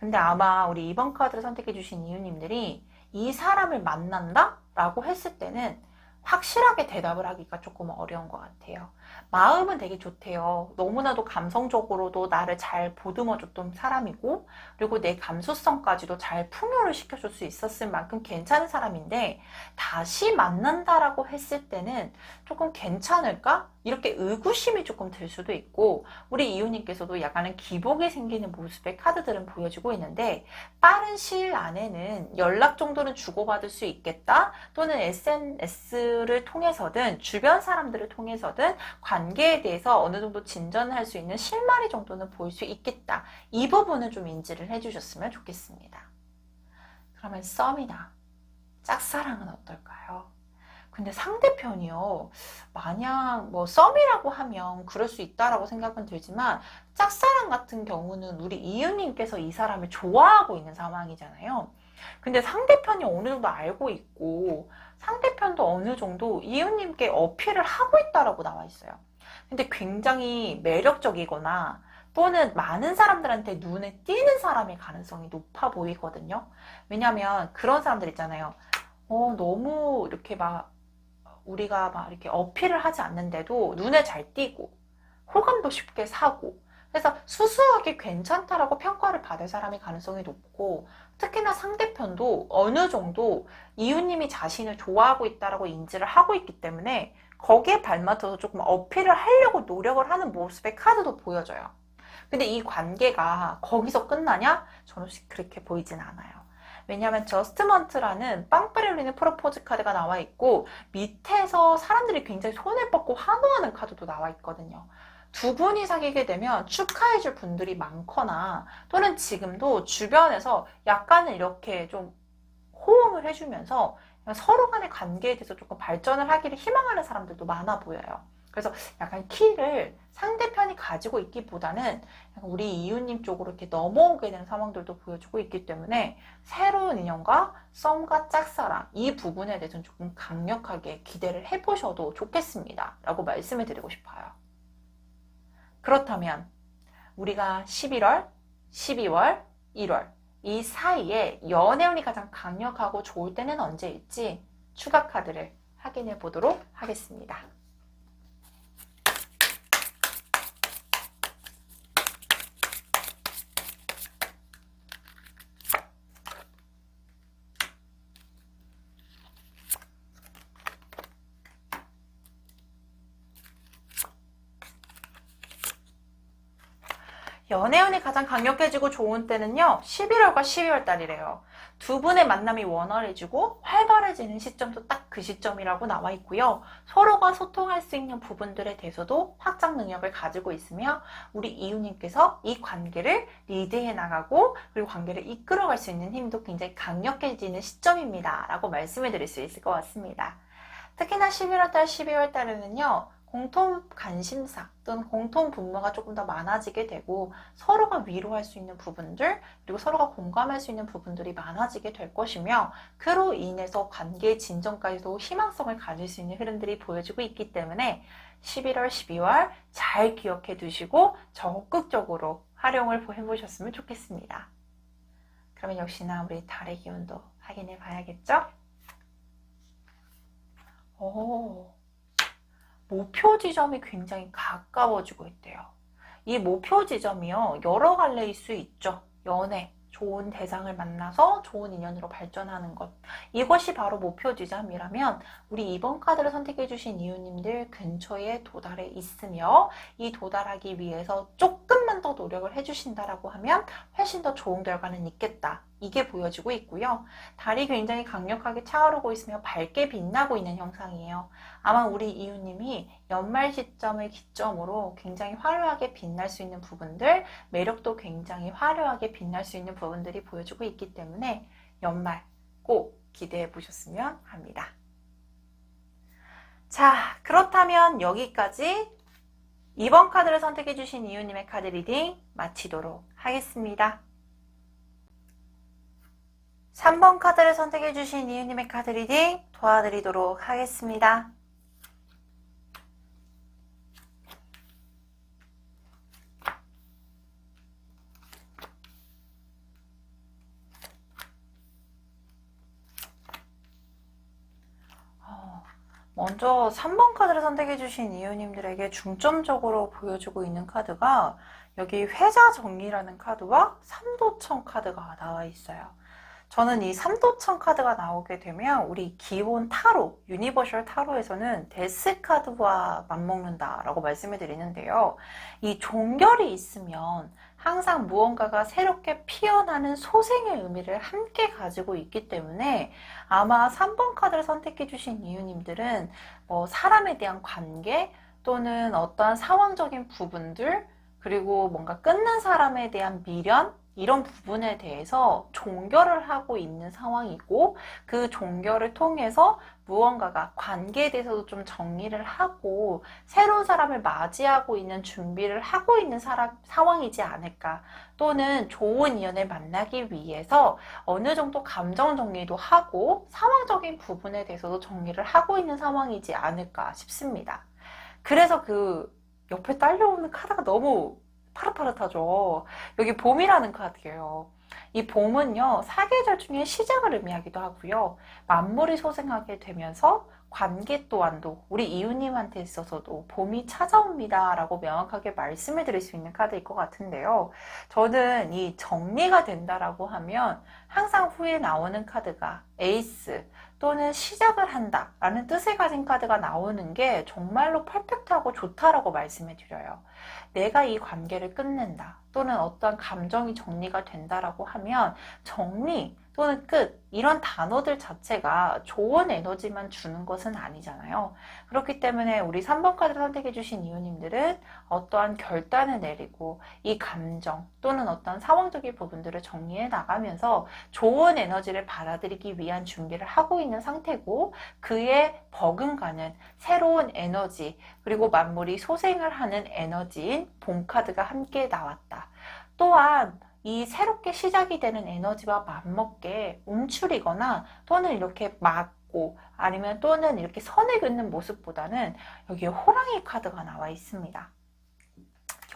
S1: 근데 아마 우리 2번 카드를 선택해 주신 이웃님들이 이 사람을 만난다? 라고 했을 때는 확실하게 대답을 하기가 조금 어려운 것 같아요. 마음은 되게 좋대요. 너무나도 감성적으로도 나를 잘 보듬어줬던 사람이고, 그리고 내 감수성까지도 잘 풍요를 시켜줄 수 있었을 만큼 괜찮은 사람인데, 다시 만난다라고 했을 때는 조금 괜찮을까? 이렇게 의구심이 조금 들 수도 있고, 우리 이웃님께서도 약간은 기복이 생기는 모습의 카드들은 보여지고 있는데, 빠른 시일 안에는 연락 정도는 주고받을 수 있겠다, 또는 SNS를 통해서든 주변 사람들을 통해서든 관계에 대해서 어느 정도 진전할 수 있는 실마리 정도는 보일 수 있겠다. 이 부분을 좀 인지를 해주셨으면 좋겠습니다. 그러면 썸이나 짝사랑은 어떨까요? 근데 상대편이요, 만약 뭐 썸이라고 하면 그럴 수 있다라고 생각은 들지만, 짝사랑 같은 경우는 우리 이웃님께서 이 사람을 좋아하고 있는 상황이잖아요. 근데 상대편이 어느 정도 알고 있고 상대편도 어느 정도 이웃님께 어필을 하고 있다라고 나와 있어요. 근데 굉장히 매력적이거나 또는 많은 사람들한테 눈에 띄는 사람일 가능성이 높아 보이거든요. 왜냐면 그런 사람들 있잖아요. 너무 이렇게 막 우리가 막 이렇게 어필을 하지 않는데도 눈에 잘 띄고 호감도 쉽게 사고, 그래서 수수하게 괜찮다라고 평가를 받을 사람의 가능성이 높고, 특히나 상대편도 어느 정도 이웃님이 자신을 좋아하고 있다라고 인지를 하고 있기 때문에 거기에 발맞춰서 조금 어필을 하려고 노력을 하는 모습의 카드도 보여져요. 근데 이 관계가 거기서 끝나냐? 저는 그렇게 보이진 않아요. 왜냐하면 저스트먼트라는 빵빠레 울리는 프로포즈 카드가 나와 있고, 밑에서 사람들이 굉장히 손을 뻗고 환호하는 카드도 나와 있거든요. 두 분이 사귀게 되면 축하해줄 분들이 많거나, 또는 지금도 주변에서 약간은 이렇게 좀 호응을 해주면서 서로 간의 관계에 대해서 조금 발전을 하기를 희망하는 사람들도 많아 보여요. 그래서 약간 키를 상대편이 가지고 있기보다는 우리 이웃님 쪽으로 이렇게 넘어오게 되는 상황들도 보여주고 있기 때문에, 새로운 인연과 썸과 짝사랑, 이 부분에 대해서는 조금 강력하게 기대를 해보셔도 좋겠습니다 라고 말씀을 드리고 싶어요. 그렇다면 우리가 11월, 12월, 1월 이 사이에 연애운이 가장 강력하고 좋을 때는 언제일지 추가 카드를 확인해 보도록 하겠습니다. 연애운이 가장 강력해지고 좋은 때는요, 11월과 12월 달이래요. 두 분의 만남이 원활해지고 활발해지는 시점도 딱 그 시점이라고 나와 있고요. 서로가 소통할 수 있는 부분들에 대해서도 확장 능력을 가지고 있으며, 우리 이웃님께서 이 관계를 리드해 나가고 그리고 관계를 이끌어갈 수 있는 힘도 굉장히 강력해지는 시점입니다 라고 말씀을 드릴 수 있을 것 같습니다. 특히나 11월 달, 12월 달에는요, 공통 관심사 또는 공통 분모가 조금 더 많아지게 되고, 서로가 위로할 수 있는 부분들, 그리고 서로가 공감할 수 있는 부분들이 많아지게 될 것이며, 그로 인해서 관계의 진전까지도 희망성을 가질 수 있는 흐름들이 보여지고 있기 때문에 11월, 12월 잘 기억해 두시고 적극적으로 활용을 해보셨으면 좋겠습니다. 그러면 역시나 우리 달의 기운도 확인해 봐야겠죠? 목표 지점이 굉장히 가까워지고 있대요. 이 목표 지점이요, 여러 갈래일 수 있죠. 연애, 좋은 대상을 만나서 좋은 인연으로 발전하는 것. 이것이 바로 목표 지점이라면 우리 이번 카드를 선택해 주신 이웃님들 근처에 도달해 있으며, 이 도달하기 위해서 조금만 더 노력을 해주신다라고 하면 훨씬 더 좋은 결과는 있겠다. 이게 보여지고 있고요. 달이 굉장히 강력하게 차오르고 있으며 밝게 빛나고 있는 형상이에요. 아마 우리 이웃님이 연말 시점을 기점으로 굉장히 화려하게 빛날 수 있는 부분들, 매력도 굉장히 화려하게 빛날 수 있는 부분들이 보여지고 있기 때문에 연말 꼭 기대해 보셨으면 합니다. 자, 그렇다면 여기까지 이번 카드를 선택해 주신 이웃님의 카드 리딩 마치도록 하겠습니다. 3번 카드를 선택해 주신 이웃님의 카드 리딩 도와드리도록 하겠습니다. 먼저 3번 카드를 선택해 주신 이웃님들에게 중점적으로 보여주고 있는 카드가 여기 회자 정리라는 카드와 삼도청 카드가 나와 있어요. 저는 이 삼도청 카드가 나오게 되면 우리 기본 타로, 유니버셜 타로에서는 데스 카드와 맞먹는다라고 말씀을 드리는데요. 이 종결이 있으면 항상 무언가가 새롭게 피어나는 소생의 의미를 함께 가지고 있기 때문에 아마 3번 카드를 선택해 주신 이유님들은 사람에 대한 관계 또는 어떠한 상황적인 부분들, 그리고 뭔가 끊는 사람에 대한 미련, 이런 부분에 대해서 종결을 하고 있는 상황이고 그 종결을 통해서 무언가가 관계에 대해서도 좀 정리를 하고 새로운 사람을 맞이하고 있는 준비를 하고 있는 상황이지 않을까. 또는 좋은 인연을 만나기 위해서 어느 정도 감정 정리도 하고 상황적인 부분에 대해서도 정리를 하고 있는 상황이지 않을까 싶습니다. 그래서 그 옆에 딸려오는 카드가 너무 파릇파릇하죠. 여기 봄이라는 카드예요. 이 봄은요, 사계절 중에 시작을 의미하기도 하고요. 만물이 소생하게 되면서 관계 또한도 우리 이웃님한테 있어서도 봄이 찾아옵니다 라고 명확하게 말씀을 드릴 수 있는 카드일 것 같은데요. 저는 이 정리가 된다라고 하면 항상 후에 나오는 카드가 에이스 또는 시작을 한다 라는 뜻을 가진 카드가 나오는 게 정말로 퍼펙트하고 좋다라고 말씀을 드려요. 내가 이 관계를 끝낸다 또는 어떠한 감정이 정리가 된다라고 하면 정리 또는 끝 이런 단어들 자체가 좋은 에너지만 주는 것은 아니잖아요. 그렇기 때문에 우리 3번 카드를 선택해 주신 이웃님들은 어떠한 결단을 내리고 이 감정 또는 어떤 상황적인 부분들을 정리해 나가면서 좋은 에너지를 받아들이기 위한 준비를 하고 있는 상태고 그에 버금가는 새로운 에너지 그리고 만물이 소생을 하는 에너지인 봄 카드가 함께 나왔다. 또한 이 새롭게 시작이 되는 에너지와 맞먹게 움츠리거나 또는 이렇게 막고 아니면 또는 이렇게 선을 긋는 모습보다는 여기에 호랑이 카드가 나와 있습니다.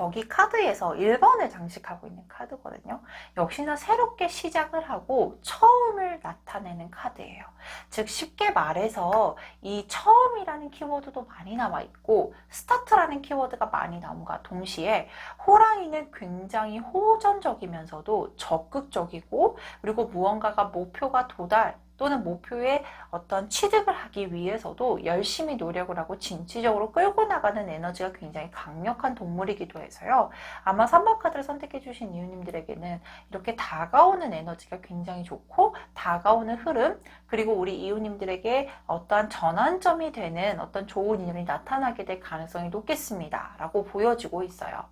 S1: 여기 카드에서 1번을 장식하고 있는 카드거든요. 역시나 새롭게 시작을 하고 처음을 나타내는 카드예요. 즉 쉽게 말해서 이 처음이라는 키워드도 많이 나와 있고 스타트라는 키워드가 많이 나옴과 동시에 호랑이는 굉장히 호전적이면서도 적극적이고 그리고 무언가가 목표가 도달 또는 목표에 어떤 취득을 하기 위해서도 열심히 노력을 하고 진취적으로 끌고 나가는 에너지가 굉장히 강력한 동물이기도 해서요. 아마 3번 카드를 선택해 주신 이웃님들에게는 이렇게 다가오는 에너지가 굉장히 좋고 다가오는 흐름 그리고 우리 이웃님들에게 어떠한 전환점이 되는 어떤 좋은 인연이 나타나게 될 가능성이 높겠습니다. 라고 보여지고 있어요.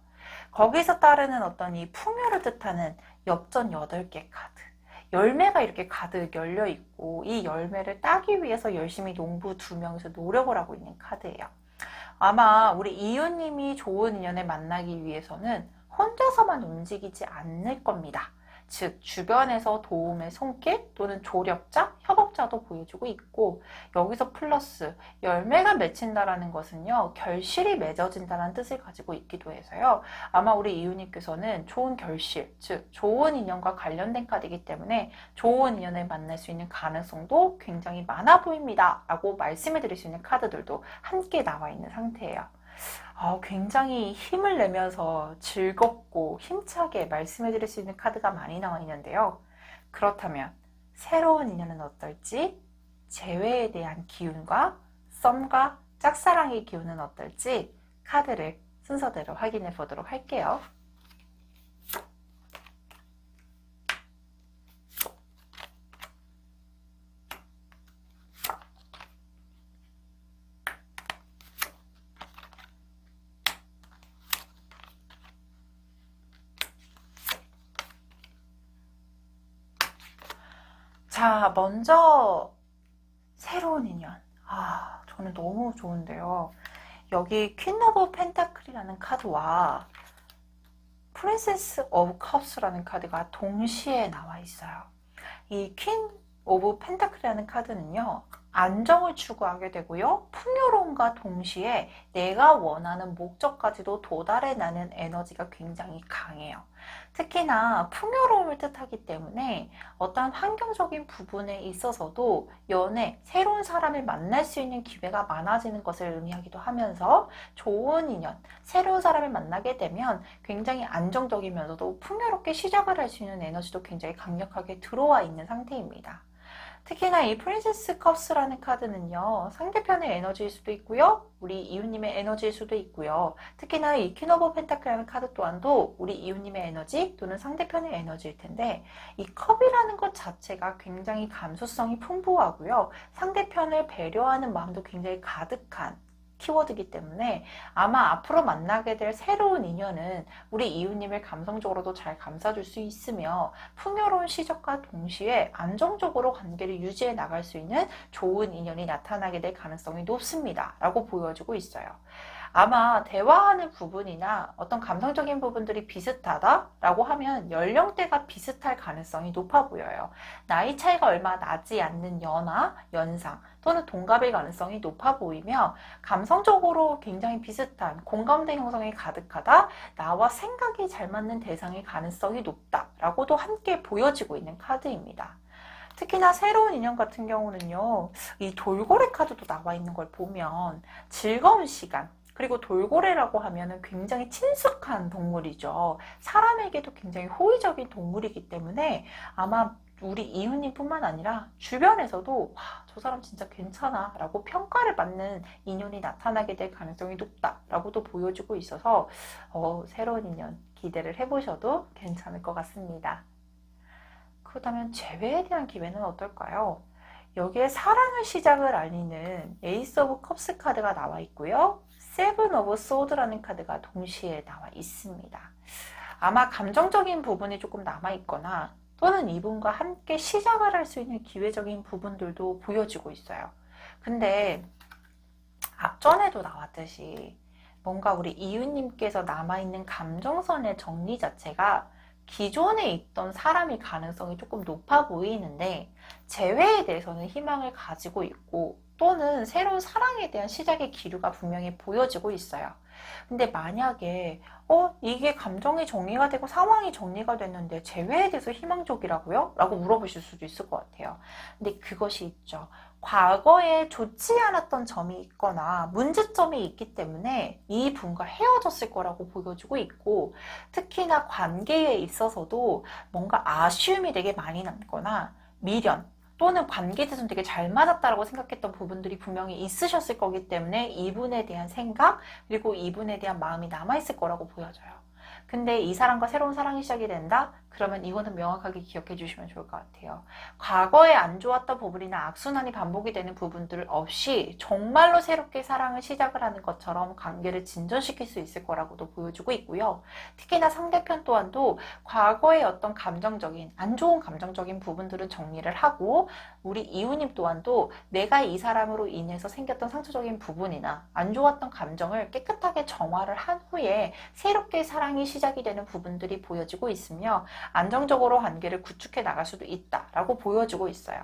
S1: 거기서 따르는 어떤 이 풍요를 뜻하는 엽전 8개 카드. 열매가 이렇게 가득 열려 있고 이 열매를 따기 위해서 열심히 농부 2명이서 노력을 하고 있는 카드예요. 아마 우리 이웃님이 좋은 인연을 만나기 위해서는 혼자서만 움직이지 않을 겁니다. 즉 주변에서 도움의 손길 또는 조력자, 협업자도 보여주고 있고 여기서 플러스 열매가 맺힌다라는 것은요. 결실이 맺어진다는 뜻을 가지고 있기도 해서요. 아마 우리 이웃님께서는 좋은 결실, 즉 좋은 인연과 관련된 카드이기 때문에 좋은 인연을 만날 수 있는 가능성도 굉장히 많아 보입니다. 라고 말씀해 드릴 수 있는 카드들도 함께 나와 있는 상태예요. 굉장히 힘을 내면서 즐겁고 힘차게 말씀해 드릴 수 있는 카드가 많이 나와 있는데요. 그렇다면 새로운 인연은 어떨지, 재회에 대한 기운과 썸과 짝사랑의 기운은 어떨지 카드를 순서대로 확인해 보도록 할게요. 자, 먼저 새로운 인연. 저는 너무 좋은데요. 여기 퀸 오브 펜타클이라는 카드와 프린세스 오브 컵스라는 카드가 동시에 나와 있어요. 이 퀸 오브 펜타클이라는 카드는요. 안정을 추구하게 되고요. 풍요로움과 동시에 내가 원하는 목적까지도 도달해 나는 에너지가 굉장히 강해요. 특히나 풍요로움을 뜻하기 때문에 어떤 환경적인 부분에 있어서도 연애, 새로운 사람을 만날 수 있는 기회가 많아지는 것을 의미하기도 하면서 좋은 인연, 새로운 사람을 만나게 되면 굉장히 안정적이면서도 풍요롭게 시작을 할 수 있는 에너지도 굉장히 강력하게 들어와 있는 상태입니다. 특히나 이 프린세스 컵스라는 카드는요. 상대편의 에너지일 수도 있고요. 우리 이웃님의 에너지일 수도 있고요. 특히나 이 퀸 오브 펜타클이라는 카드 또한도 우리 이웃님의 에너지 또는 상대편의 에너지일 텐데 이 컵이라는 것 자체가 굉장히 감수성이 풍부하고요. 상대편을 배려하는 마음도 굉장히 가득한 키워드이기 때문에 아마 앞으로 만나게 될 새로운 인연은 우리 이웃님을 감성적으로도 잘 감싸줄 수 있으며 풍요로운 시작과 동시에 안정적으로 관계를 유지해 나갈 수 있는 좋은 인연이 나타나게 될 가능성이 높습니다. 라고 보여지고 있어요. 아마 대화하는 부분이나 어떤 감성적인 부분들이 비슷하다라고 하면 연령대가 비슷할 가능성이 높아 보여요. 나이 차이가 얼마 나지 않는 연하, 연상 또는 동갑일 가능성이 높아 보이며 감성적으로 굉장히 비슷한 공감대 형성이 가득하다, 나와 생각이 잘 맞는 대상일 가능성이 높다라고도 함께 보여지고 있는 카드입니다. 특히나 새로운 인연 같은 경우는요, 이 돌고래 카드도 나와 있는 걸 보면 즐거운 시간, 그리고 돌고래라고 하면은 굉장히 친숙한 동물이죠. 사람에게도 굉장히 호의적인 동물이기 때문에 아마 우리 이웃님 뿐만 아니라 주변에서도 와, 저 사람 진짜 괜찮아 라고 평가를 받는 인연이 나타나게 될 가능성이 높다 라고도 보여주고 있어서 새로운 인연 기대를 해보셔도 괜찮을 것 같습니다. 그렇다면 재회에 대한 기회는 어떨까요? 여기에 사랑의 시작을 알리는 에이스 오브 컵스 카드가 나와 있고요. 세븐 오브 소드라는 카드가 동시에 나와 있습니다. 아마 감정적인 부분이 조금 남아있거나 또는 이분과 함께 시작을 할 수 있는 기회적인 부분들도 보여지고 있어요. 근데 앞전에도 나왔듯이 뭔가 우리 이웃님께서 남아있는 감정선의 정리 자체가 기존에 있던 사람일 가능성이 조금 높아 보이는데 재회에 대해서는 희망을 가지고 있고 또는 새로운 사랑에 대한 시작의 기류가 분명히 보여지고 있어요. 근데 만약에 이게 감정이 정리가 되고 상황이 정리가 됐는데 재회에 대해서 희망적이라고요? 라고 물어보실 수도 있을 것 같아요. 근데 그것이 있죠. 과거에 좋지 않았던 점이 있거나 문제점이 있기 때문에 이 분과 헤어졌을 거라고 보여주고 있고, 특히나 관계에 있어서도 뭔가 아쉬움이 되게 많이 남거나 미련 또는 관계에서는 되게 잘 맞았다라고 생각했던 부분들이 분명히 있으셨을 거기 때문에 이분에 대한 생각 그리고 이분에 대한 마음이 남아있을 거라고 보여져요. 근데 이 사람과 새로운 사랑이 시작이 된다? 그러면 이거는 명확하게 기억해 주시면 좋을 것 같아요. 과거에 안 좋았던 부분이나 악순환이 반복이 되는 부분들 없이 정말로 새롭게 사랑을 시작을 하는 것처럼 관계를 진전시킬 수 있을 거라고도 보여주고 있고요. 특히나 상대편 또한도 과거의 어떤 감정적인, 안 좋은 감정적인 부분들은 정리를 하고 우리 이웃님 또한도 내가 이 사람으로 인해서 생겼던 상처적인 부분이나 안 좋았던 감정을 깨끗하게 정화를 한 후에 새롭게 사랑이 시작이 되는 부분들이 보여지고 있으며 안정적으로 관계를 구축해 나갈 수도 있다라고 보여지고 있어요.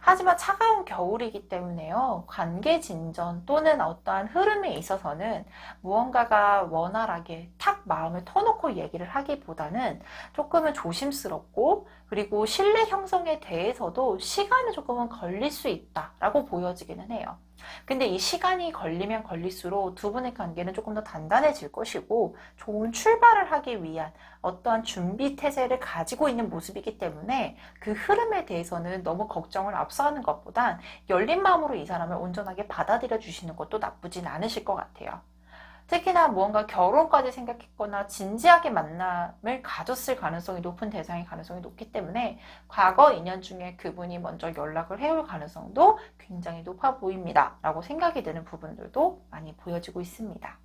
S1: 하지만 차가운 겨울이기 때문에요. 관계 진전 또는 어떠한 흐름에 있어서는 무언가가 원활하게 탁 마음을 터놓고 얘기를 하기보다는 조금은 조심스럽고 그리고 신뢰 형성에 대해서도 시간이 조금은 걸릴 수 있다라고 보여지기는 해요. 근데 이 시간이 걸리면 걸릴수록 두 분의 관계는 조금 더 단단해질 것이고 좋은 출발을 하기 위한 어떠한 준비 태세를 가지고 있는 모습이기 때문에 그 흐름에 대해서는 너무 걱정을 앞서하는 것보단 열린 마음으로 이 사람을 온전하게 받아들여 주시는 것도 나쁘진 않으실 것 같아요. 특히나 무언가 결혼까지 생각했거나 진지하게 만남을 가졌을 가능성이 높은 대상의 가능성이 높기 때문에 과거 인연 중에 그분이 먼저 연락을 해올 가능성도 굉장히 높아 보입니다. 라고 생각이 드는 부분들도 많이 보여지고 있습니다.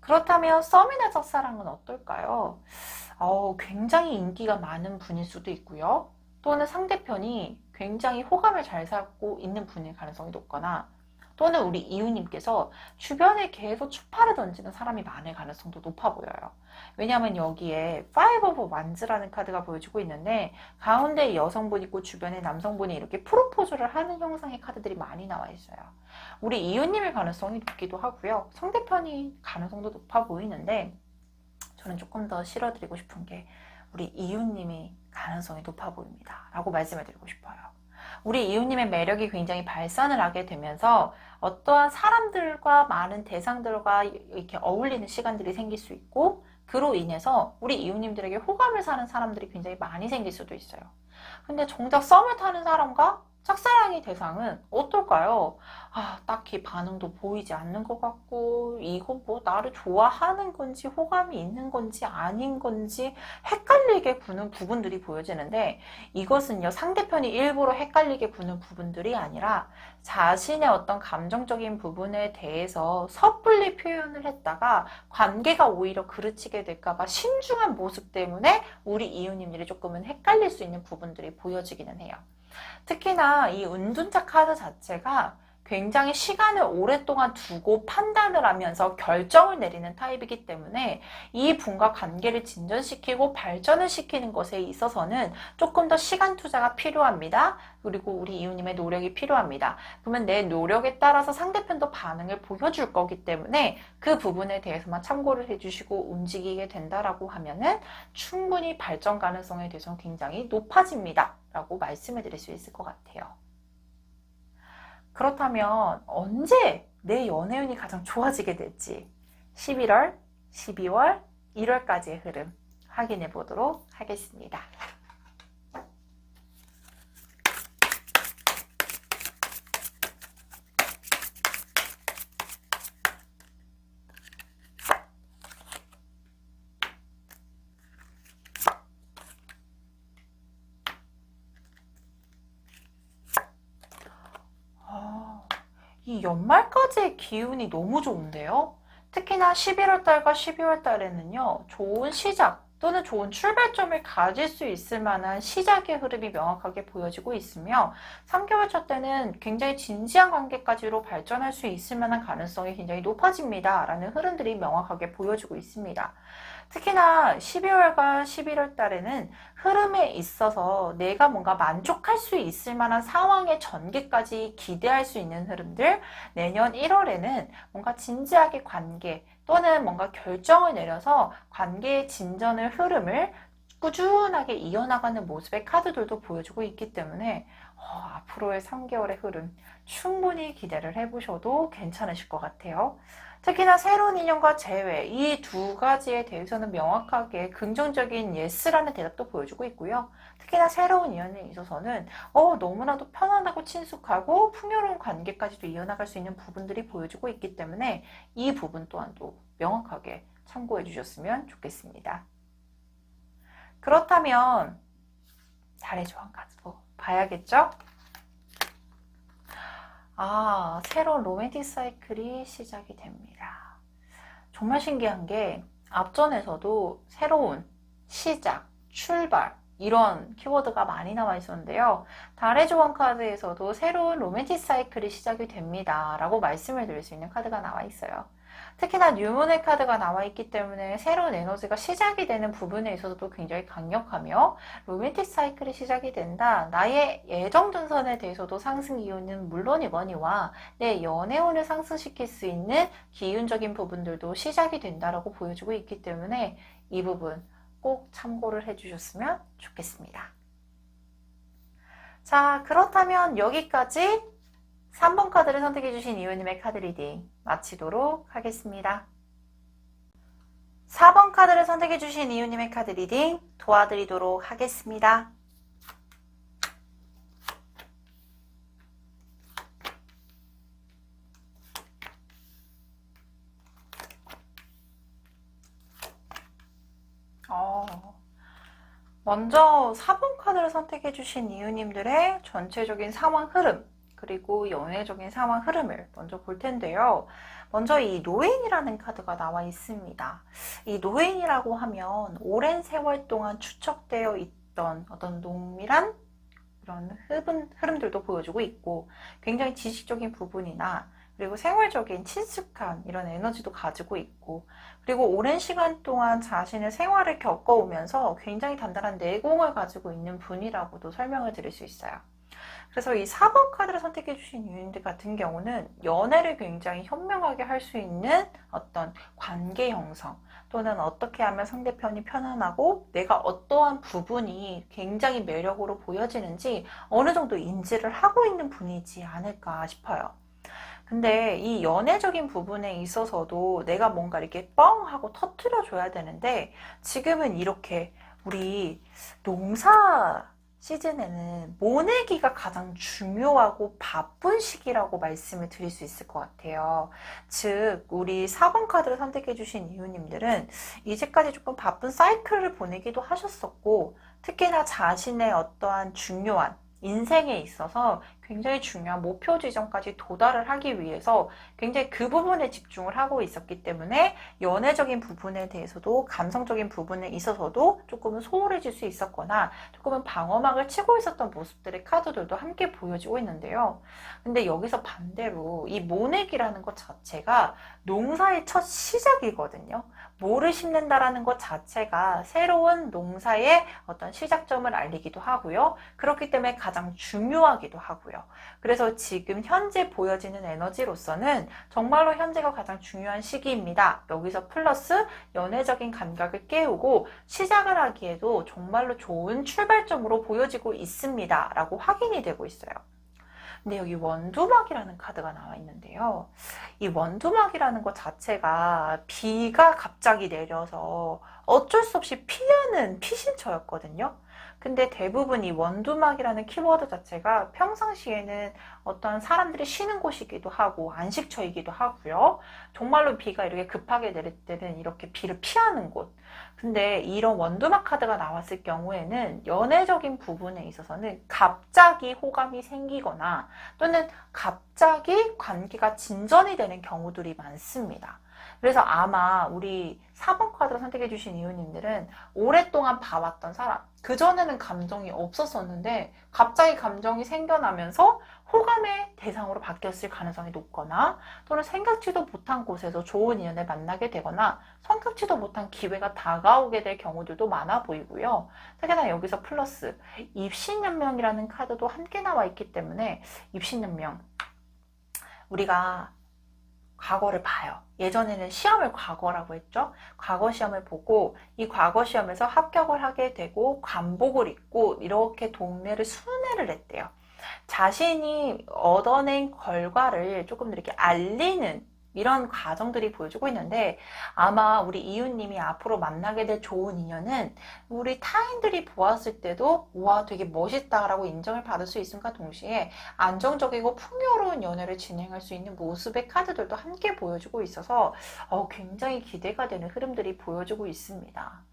S1: 그렇다면 썸이나 짝사랑은 어떨까요? 굉장히 인기가 많은 분일 수도 있고요. 또는 상대편이 굉장히 호감을 잘 사고 있는 분일 가능성이 높거나 또는 우리 이웃님께서 주변에 계속 추파를 던지는 사람이 많을 가능성도 높아 보여요. 왜냐하면 여기에 Five of Wands라는 카드가 보여지고 있는데 가운데 여성분 있고 주변에 남성분이 이렇게 프로포즈를 하는 형상의 카드들이 많이 나와 있어요. 우리 이웃님의 가능성이 높기도 하고요. 상대편이 가능성도 높아 보이는데 저는 조금 더 실어드리고 싶은 게 우리 이웃님이 가능성이 높아 보입니다. 라고 말씀을 드리고 싶어요. 우리 이웃님의 매력이 굉장히 발산을 하게 되면서 어떠한 사람들과 많은 대상들과 이렇게 어울리는 시간들이 생길 수 있고 그로 인해서 우리 이웃님들에게 호감을 사는 사람들이 굉장히 많이 생길 수도 있어요. 근데 정작 썸을 타는 사람과 짝사랑의 대상은 어떨까요? 딱히 반응도 보이지 않는 것 같고, 이거 뭐 나를 좋아하는 건지, 호감이 있는 건지, 아닌 건지, 헷갈리게 구는 부분들이 보여지는데, 이것은요, 상대편이 일부러 헷갈리게 구는 부분들이 아니라, 자신의 어떤 감정적인 부분에 대해서 섣불리 표현을 했다가, 관계가 오히려 그르치게 될까봐 신중한 모습 때문에 우리 이웃님들이 조금은 헷갈릴 수 있는 부분들이 보여지기는 해요. 특히나 이 은둔자 카드 자체가 굉장히 시간을 오랫동안 두고 판단을 하면서 결정을 내리는 타입이기 때문에 이 분과 관계를 진전시키고 발전을 시키는 것에 있어서는 조금 더 시간 투자가 필요합니다. 그리고 우리 이웃님의 노력이 필요합니다. 그러면 내 노력에 따라서 상대편도 반응을 보여줄 거기 때문에 그 부분에 대해서만 참고를 해주시고 움직이게 된다라고 하면은 충분히 발전 가능성에 대해서는 굉장히 높아집니다. 라고 말씀을 드릴 수 있을 것 같아요. 그렇다면 언제 내 연애운이 가장 좋아지게 될지 11월, 12월, 1월까지의 흐름 확인해 보도록 하겠습니다. 이 연말까지의 기운이 너무 좋은데요. 특히나 11월 달과 12월 달에는요, 좋은 시작 또는 좋은 출발점을 가질 수 있을 만한 시작의 흐름이 명확하게 보여지고 있으며 3개월 차 때는 굉장히 진지한 관계까지로 발전할 수 있을 만한 가능성이 굉장히 높아집니다. 라는 흐름들이 명확하게 보여지고 있습니다. 특히나 12월과 11월 달에는 흐름에 있어서 내가 뭔가 만족할 수 있을 만한 상황의 전개까지 기대할 수 있는 흐름들, 내년 1월에는 뭔가 진지하게 관계 또는 뭔가 결정을 내려서 관계의 진전의 흐름을 꾸준하게 이어나가는 모습의 카드들도 보여주고 있기 때문에 앞으로의 3개월의 흐름 충분히 기대를 해보셔도 괜찮으실 것 같아요. 특히나 새로운 인연과 재회, 이 두 가지에 대해서는 명확하게 긍정적인 예스라는 대답도 보여주고 있고요. 특히나 새로운 인연에 있어서는 너무나도 편안하고 친숙하고 풍요로운 관계까지도 이어나갈 수 있는 부분들이 보여주고 있기 때문에 이 부분 또한도 명확하게 참고해 주셨으면 좋겠습니다. 그렇다면 달의 조언 카드도 봐야겠죠? 새로운 로맨틱 사이클이 시작이 됩니다. 정말 신기한 게 앞전에서도 새로운 시작, 출발 이런 키워드가 많이 나와 있었는데요. 달의 조언 카드에서도 새로운 로맨틱 사이클이 시작이 됩니다. 라고 말씀을 드릴 수 있는 카드가 나와 있어요. 특히나 뉴문의 카드가 나와 있기 때문에 새로운 에너지가 시작이 되는 부분에 있어서도 굉장히 강력하며 로맨틱 사이클이 시작이 된다. 나의 애정 전선에 대해서도 상승 기운은 물론이거니와 내 연애운을 상승시킬 수 있는 기운적인 부분들도 시작이 된다라고 보여주고 있기 때문에 이 부분 꼭 참고를 해주셨으면 좋겠습니다. 자, 그렇다면 여기까지 3번 카드를 선택해주신 이웃님의 카드 리딩 마치도록 하겠습니다. 4번 카드를 선택해주신 이웃님의 카드 리딩 도와드리도록 하겠습니다. 먼저 4번 카드를 선택해주신 이웃님들의 전체적인 상황 흐름 그리고 연애적인 상황 흐름을 먼저 볼 텐데요. 먼저 이 노인이라는 카드가 나와 있습니다. 이 노인이라고 하면 오랜 세월 동안 축적되어 있던 어떤 농밀한 그런 흐름들도 보여주고 있고 굉장히 지식적인 부분이나 그리고 생활적인 친숙한 이런 에너지도 가지고 있고 그리고 오랜 시간 동안 자신의 생활을 겪어오면서 굉장히 단단한 내공을 가지고 있는 분이라고도 설명을 드릴 수 있어요. 그래서 이 4번 카드를 선택해 주신 유인들 같은 경우는 연애를 굉장히 현명하게 할 수 있는 어떤 관계 형성 또는 어떻게 하면 상대편이 편안하고 내가 어떠한 부분이 굉장히 매력으로 보여지는지 어느 정도 인지를 하고 있는 분이지 않을까 싶어요. 근데 이 연애적인 부분에 있어서도 내가 뭔가 이렇게 뻥 하고 터트려 줘야 되는데 지금은 이렇게 우리 농사 시즌에는 모내기가 가장 중요하고 바쁜 시기라고 말씀을 드릴 수 있을 것 같아요. 즉, 우리 4번 카드를 선택해 주신 이유님들은 이제까지 조금 바쁜 사이클을 보내기도 하셨었고, 특히나 자신의 어떠한 중요한 인생에 있어서 굉장히 중요한 목표 지점까지 도달을 하기 위해서 굉장히 그 부분에 집중을 하고 있었기 때문에 연애적인 부분에 대해서도 감성적인 부분에 있어서도 조금은 소홀해질 수 있었거나 조금은 방어막을 치고 있었던 모습들의 카드들도 함께 보여지고 있는데요. 근데 여기서 반대로 이 모내기라는 것 자체가 농사의 첫 시작이거든요. 뭐를 심는다라는 것 자체가 새로운 농사의 어떤 시작점을 알리기도 하고요. 그렇기 때문에 가장 중요하기도 하고요. 그래서 지금 현재 보여지는 에너지로서는 정말로 현재가 가장 중요한 시기입니다. 여기서 플러스 연애적인 감각을 깨우고 시작을 하기에도 정말로 좋은 출발점으로 보여지고 있습니다. 라고 확인이 되고 있어요. 근데 여기 원두막이라는 카드가 나와 있는데요. 이 원두막이라는 것 자체가 비가 갑자기 내려서 어쩔 수 없이 피하는 피신처였거든요. 근데 대부분 이 원두막이라는 키워드 자체가 평상시에는 어떤 사람들이 쉬는 곳이기도 하고 안식처이기도 하고요. 정말로 비가 이렇게 급하게 내릴 때는 이렇게 비를 피하는 곳. 근데 이런 원두막 카드가 나왔을 경우에는 연애적인 부분에 있어서는 갑자기 호감이 생기거나 또는 갑자기 관계가 진전이 되는 경우들이 많습니다. 그래서 아마 우리 4번 카드를 선택해 주신 이유님들은 오랫동안 봐왔던 사람, 그전에는 감정이 없었었는데 갑자기 감정이 생겨나면서 호감의 대상으로 바뀌었을 가능성이 높거나 또는 생각지도 못한 곳에서 좋은 인연을 만나게 되거나 생각지도 못한 기회가 다가오게 될 경우들도 많아 보이고요. 특히나 여기서 플러스 입신연명이라는 카드도 함께 나와 있기 때문에 입신연명, 우리가 과거를 봐요. 예전에는 시험을 과거라고 했죠. 과거 시험을 보고 이 과거 시험에서 합격을 하게 되고 관복을 입고 이렇게 동네를 순회를 했대요. 자신이 얻어낸 결과를 조금 이렇게 알리는 이런 과정들이 보여주고 있는데 아마 우리 이웃님이 앞으로 만나게 될 좋은 인연은 우리 타인들이 보았을 때도 와 되게 멋있다라고 인정을 받을 수 있음과 동시에 안정적이고 풍요로운 연애를 진행할 수 있는 모습의 카드들도 함께 보여주고 있어서 굉장히 기대가 되는 흐름들이 보여주고 있습니다.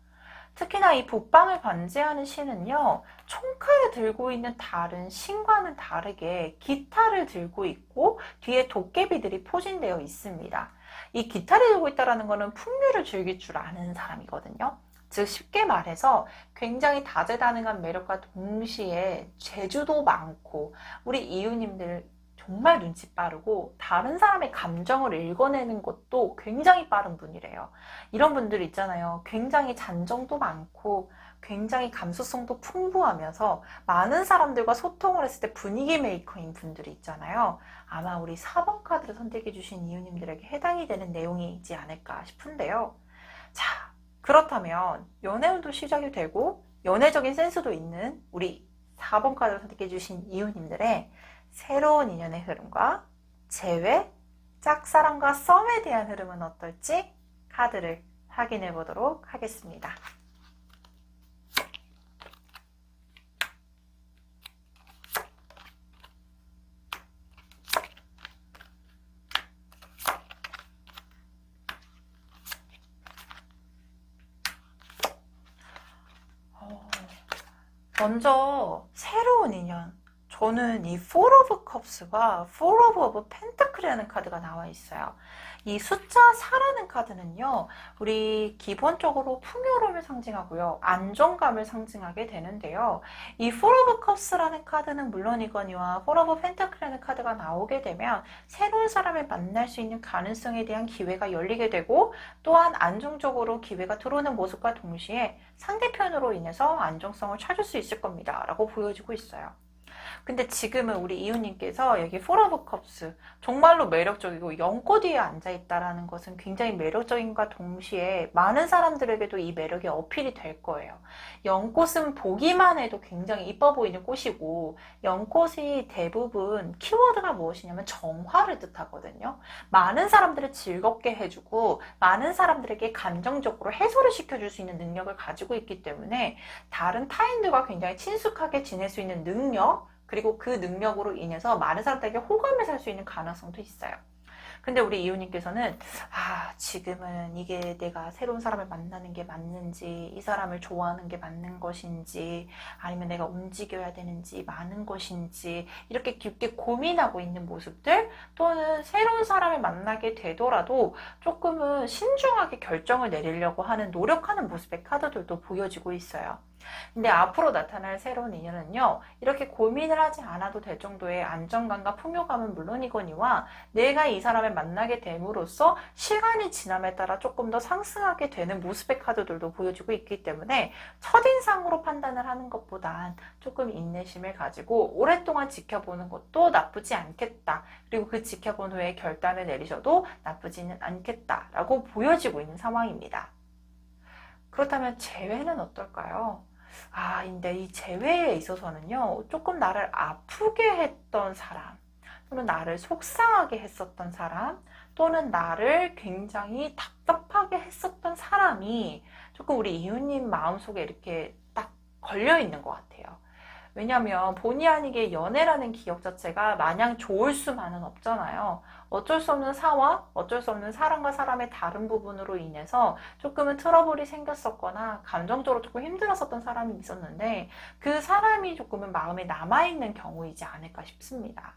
S1: 특히나 이 북방을 관제하는 신은요, 총칼을 들고 있는 다른 신과는 다르게 기타를 들고 있고 뒤에 도깨비들이 포진되어 있습니다. 이 기타를 들고 있다는 것은 풍류를 즐길 줄 아는 사람이거든요. 즉 쉽게 말해서 굉장히 다재다능한 매력과 동시에 재주도 많고 우리 이웃님들 정말 눈치 빠르고 다른 사람의 감정을 읽어내는 것도 굉장히 빠른 분이래요. 이런 분들 있잖아요. 굉장히 잔정도 많고 굉장히 감수성도 풍부하면서 많은 사람들과 소통을 했을 때 분위기 메이커인 분들이 있잖아요. 아마 우리 4번 카드를 선택해 주신 이웃님들에게 해당이 되는 내용이지 않을까 싶은데요. 자, 그렇다면 연애운도 시작이 되고 연애적인 센스도 있는 우리 4번 카드를 선택해 주신 이웃님들의 새로운 인연의 흐름과 재회, 짝사랑과 썸에 대한 흐름은 어떨지 카드를 확인해 보도록 하겠습니다. 먼저 새로운 인연, 저는 이 Four of Cups과 Four of Pentacle이라는 카드가 나와 있어요. 이 숫자 4라는 카드는요, 우리 기본적으로 풍요로움을 상징하고요, 안정감을 상징하게 되는데요. 이 Four of Cups라는 카드는 물론이거니와 Four of Pentacle이라는 카드가 나오게 되면 새로운 사람을 만날 수 있는 가능성에 대한 기회가 열리게 되고 또한 안정적으로 기회가 들어오는 모습과 동시에 상대편으로 인해서 안정성을 찾을 수 있을 겁니다. 라고 보여지고 있어요. 근데 지금은 우리 이웃님께서 여기 포 오브 컵스 정말로 매력적이고 연꽃 위에 앉아있다라는 것은 굉장히 매력적인과 동시에 많은 사람들에게도 이 매력이 어필이 될 거예요. 연꽃은 보기만 해도 굉장히 이뻐 보이는 꽃이고 연꽃이 대부분 키워드가 무엇이냐면 정화를 뜻하거든요. 많은 사람들을 즐겁게 해주고 많은 사람들에게 감정적으로 해소를 시켜줄 수 있는 능력을 가지고 있기 때문에 다른 타인들과 굉장히 친숙하게 지낼 수 있는 능력, 그리고 그 능력으로 인해서 많은 사람들에게 호감을 살 수 있는 가능성도 있어요. 근데 우리 이웃님께서는 지금은 이게 내가 새로운 사람을 만나는 게 맞는지, 이 사람을 좋아하는 게 맞는 것인지, 아니면 내가 움직여야 되는지, 많은 것인지 이렇게 깊게 고민하고 있는 모습들, 또는 새로운 사람을 만나게 되더라도 조금은 신중하게 결정을 내리려고 하는 노력하는 모습의 카드들도 보여지고 있어요. 근데 앞으로 나타날 새로운 인연은요, 이렇게 고민을 하지 않아도 될 정도의 안정감과 풍요감은 물론이거니와 내가 이 사람을 만나게 됨으로써 시간이 지남에 따라 조금 더 상승하게 되는 모습의 카드들도 보여주고 있기 때문에 첫인상으로 판단을 하는 것보단 조금 인내심을 가지고 오랫동안 지켜보는 것도 나쁘지 않겠다. 그리고 그 지켜본 후에 결단을 내리셔도 나쁘지는 않겠다라고 보여지고 있는 상황입니다. 그렇다면 재회는 어떨까요? 근데 이 재회에 있어서는요, 조금 나를 아프게 했던 사람, 또는 나를 속상하게 했었던 사람, 또는 나를 굉장히 답답하게 했었던 사람이 조금 우리 이웃님 마음속에 이렇게 딱 걸려 있는 것 같아요. 왜냐하면 본의 아니게 연애라는 기억 자체가 마냥 좋을 수만은 없잖아요. 어쩔 수 없는 상황, 어쩔 수 없는 사람과 사람의 다른 부분으로 인해서 조금은 트러블이 생겼었거나 감정적으로 조금 힘들었었던 사람이 있었는데 그 사람이 조금은 마음에 남아있는 경우이지 않을까 싶습니다.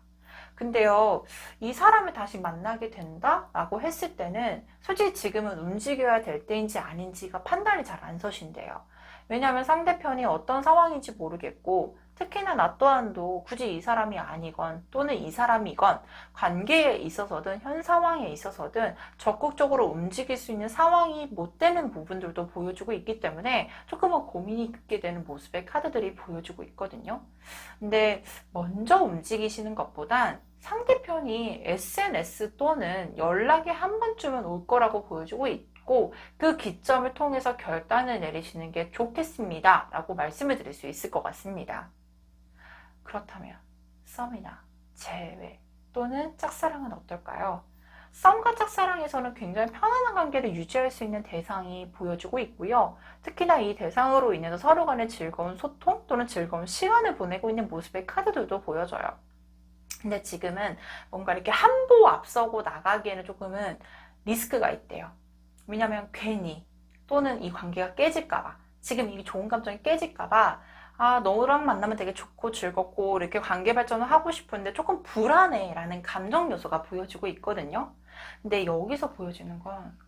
S1: 근데요, 이 사람을 다시 만나게 된다? 라고 했을 때는 솔직히 지금은 움직여야 될 때인지 아닌지가 판단이 잘 안 서신대요. 왜냐하면 상대편이 어떤 상황인지 모르겠고 특히나 나 또한도 굳이 이 사람이 아니건 또는 이 사람이건 관계에 있어서든 현 상황에 있어서든 적극적으로 움직일 수 있는 상황이 못 되는 부분들도 보여주고 있기 때문에 조금은 고민이 있게 되는 모습의 카드들이 보여주고 있거든요. 근데 먼저 움직이시는 것보단 상대편이 SNS 또는 연락이 한 번쯤은 올 거라고 보여주고 있고 그 기점을 통해서 결단을 내리시는 게 좋겠습니다 라고 말씀을 드릴 수 있을 것 같습니다. 그렇다면 썸이나 재회 또는 짝사랑은 어떨까요? 썸과 짝사랑에서는 굉장히 편안한 관계를 유지할 수 있는 대상이 보여주고 있고요. 특히나 이 대상으로 인해서 서로 간의 즐거운 소통 또는 즐거운 시간을 보내고 있는 모습의 카드들도 보여져요. 근데 지금은 뭔가 이렇게 한 보 앞서고 나가기에는 조금은 리스크가 있대요. 왜냐면 괜히 또는 이 관계가 깨질까봐, 지금 이 좋은 감정이 깨질까봐 너랑 만나면 되게 좋고 즐겁고 이렇게 관계 발전을 하고 싶은데 조금 불안해 라는 감정 요소가 보여지고 있거든요. 근데 여기서 보여지는 건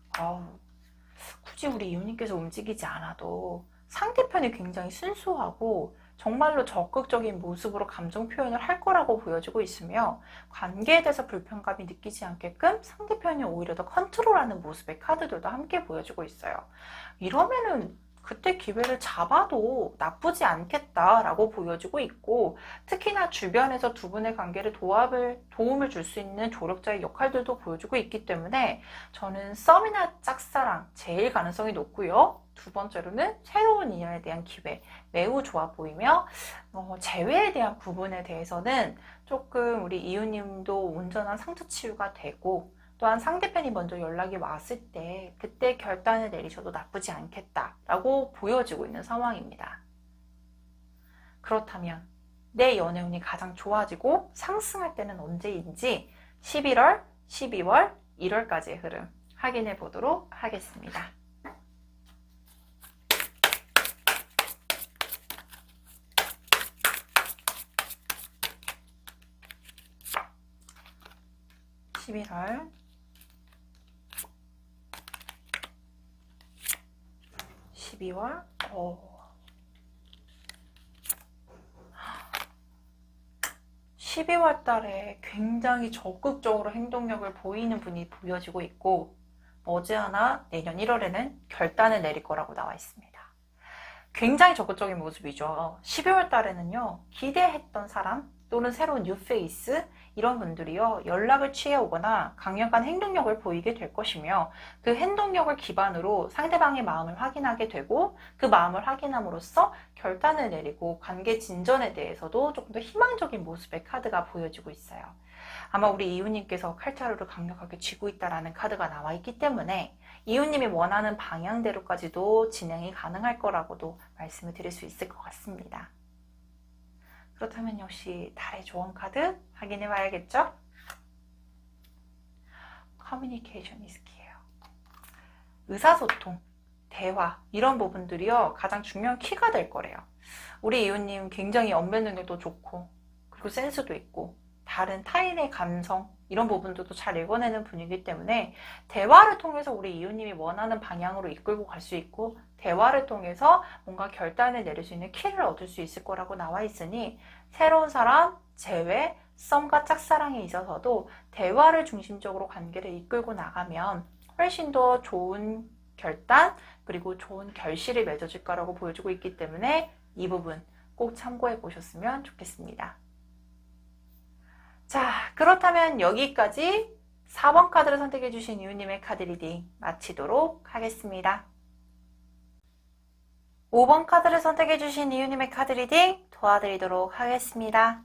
S1: 굳이 우리 이웃님께서 움직이지 않아도 상대편이 굉장히 순수하고 정말로 적극적인 모습으로 감정 표현을 할 거라고 보여지고 있으며 관계에 대해서 불편감이 느끼지 않게끔 상대편이 오히려 더 컨트롤하는 모습의 카드들도 함께 보여지고 있어요. 이러면은 그때 기회를 잡아도 나쁘지 않겠다라고 보여지고 있고 특히나 주변에서 두 분의 관계를 도움을 줄 수 있는 조력자의 역할들도 보여주고 있기 때문에 저는 썸이나 짝사랑 제일 가능성이 높고요. 두 번째로는 새로운 인연에 대한 기회 매우 좋아 보이며 재회에 대한 부분에 대해서는 조금 우리 이웃님도 온전한 상처 치유가 되고 또한 상대편이 먼저 연락이 왔을 때 그때 결단을 내리셔도 나쁘지 않겠다라고 보여지고 있는 상황입니다. 그렇다면 내 연애운이 가장 좋아지고 상승할 때는 언제인지 11월, 12월, 1월까지의 흐름 확인해 보도록 하겠습니다. (11월) 12월 12월 달에 굉장히 적극적으로 행동력을 보이는 분이 보여지고 있고 머지않아 내년 1월에는 결단을 내릴 거라고 나와 있습니다. 굉장히 적극적인 모습이죠. 12월 달에는요, 기대했던 사람 또는 새로운 뉴페이스 이런 분들이요 연락을 취해오거나 강력한 행동력을 보이게 될 것이며 그 행동력을 기반으로 상대방의 마음을 확인하게 되고 그 마음을 확인함으로써 결단을 내리고 관계 진전에 대해서도 조금 더 희망적인 모습의 카드가 보여지고 있어요. 아마 우리 이웃님께서 칼자루를 강력하게 쥐고 있다라는 카드가 나와 있기 때문에 이웃님이 원하는 방향대로까지도 진행이 가능할 거라고도 말씀을 드릴 수 있을 것 같습니다. 그렇다면 역시 달의 조언 카드 확인해 봐야겠죠? 커뮤니케이션 is key예요. 의사소통, 대화 이런 부분들이요 가장 중요한 키가 될 거래요. 우리 이웃님 굉장히 언변 능력도 좋고 그리고 센스도 있고 다른 타인의 감성 이런 부분들도 잘 읽어내는 분이기 때문에 대화를 통해서 우리 이웃님이 원하는 방향으로 이끌고 갈 수 있고 대화를 통해서 뭔가 결단을 내릴 수 있는 키를 얻을 수 있을 거라고 나와 있으니 새로운 사람, 재회, 썸과 짝사랑에 있어서도 대화를 중심적으로 관계를 이끌고 나가면 훨씬 더 좋은 결단 그리고 좋은 결실이 맺어질 거라고 보여주고 있기 때문에 이 부분 꼭 참고해 보셨으면 좋겠습니다. 자, 그렇다면 여기까지 4번 카드를 선택해 주신 이웃님의 카드 리딩 마치도록 하겠습니다. 5번 카드를 선택해 주신 이웃님의 카드 리딩 도와드리도록 하겠습니다.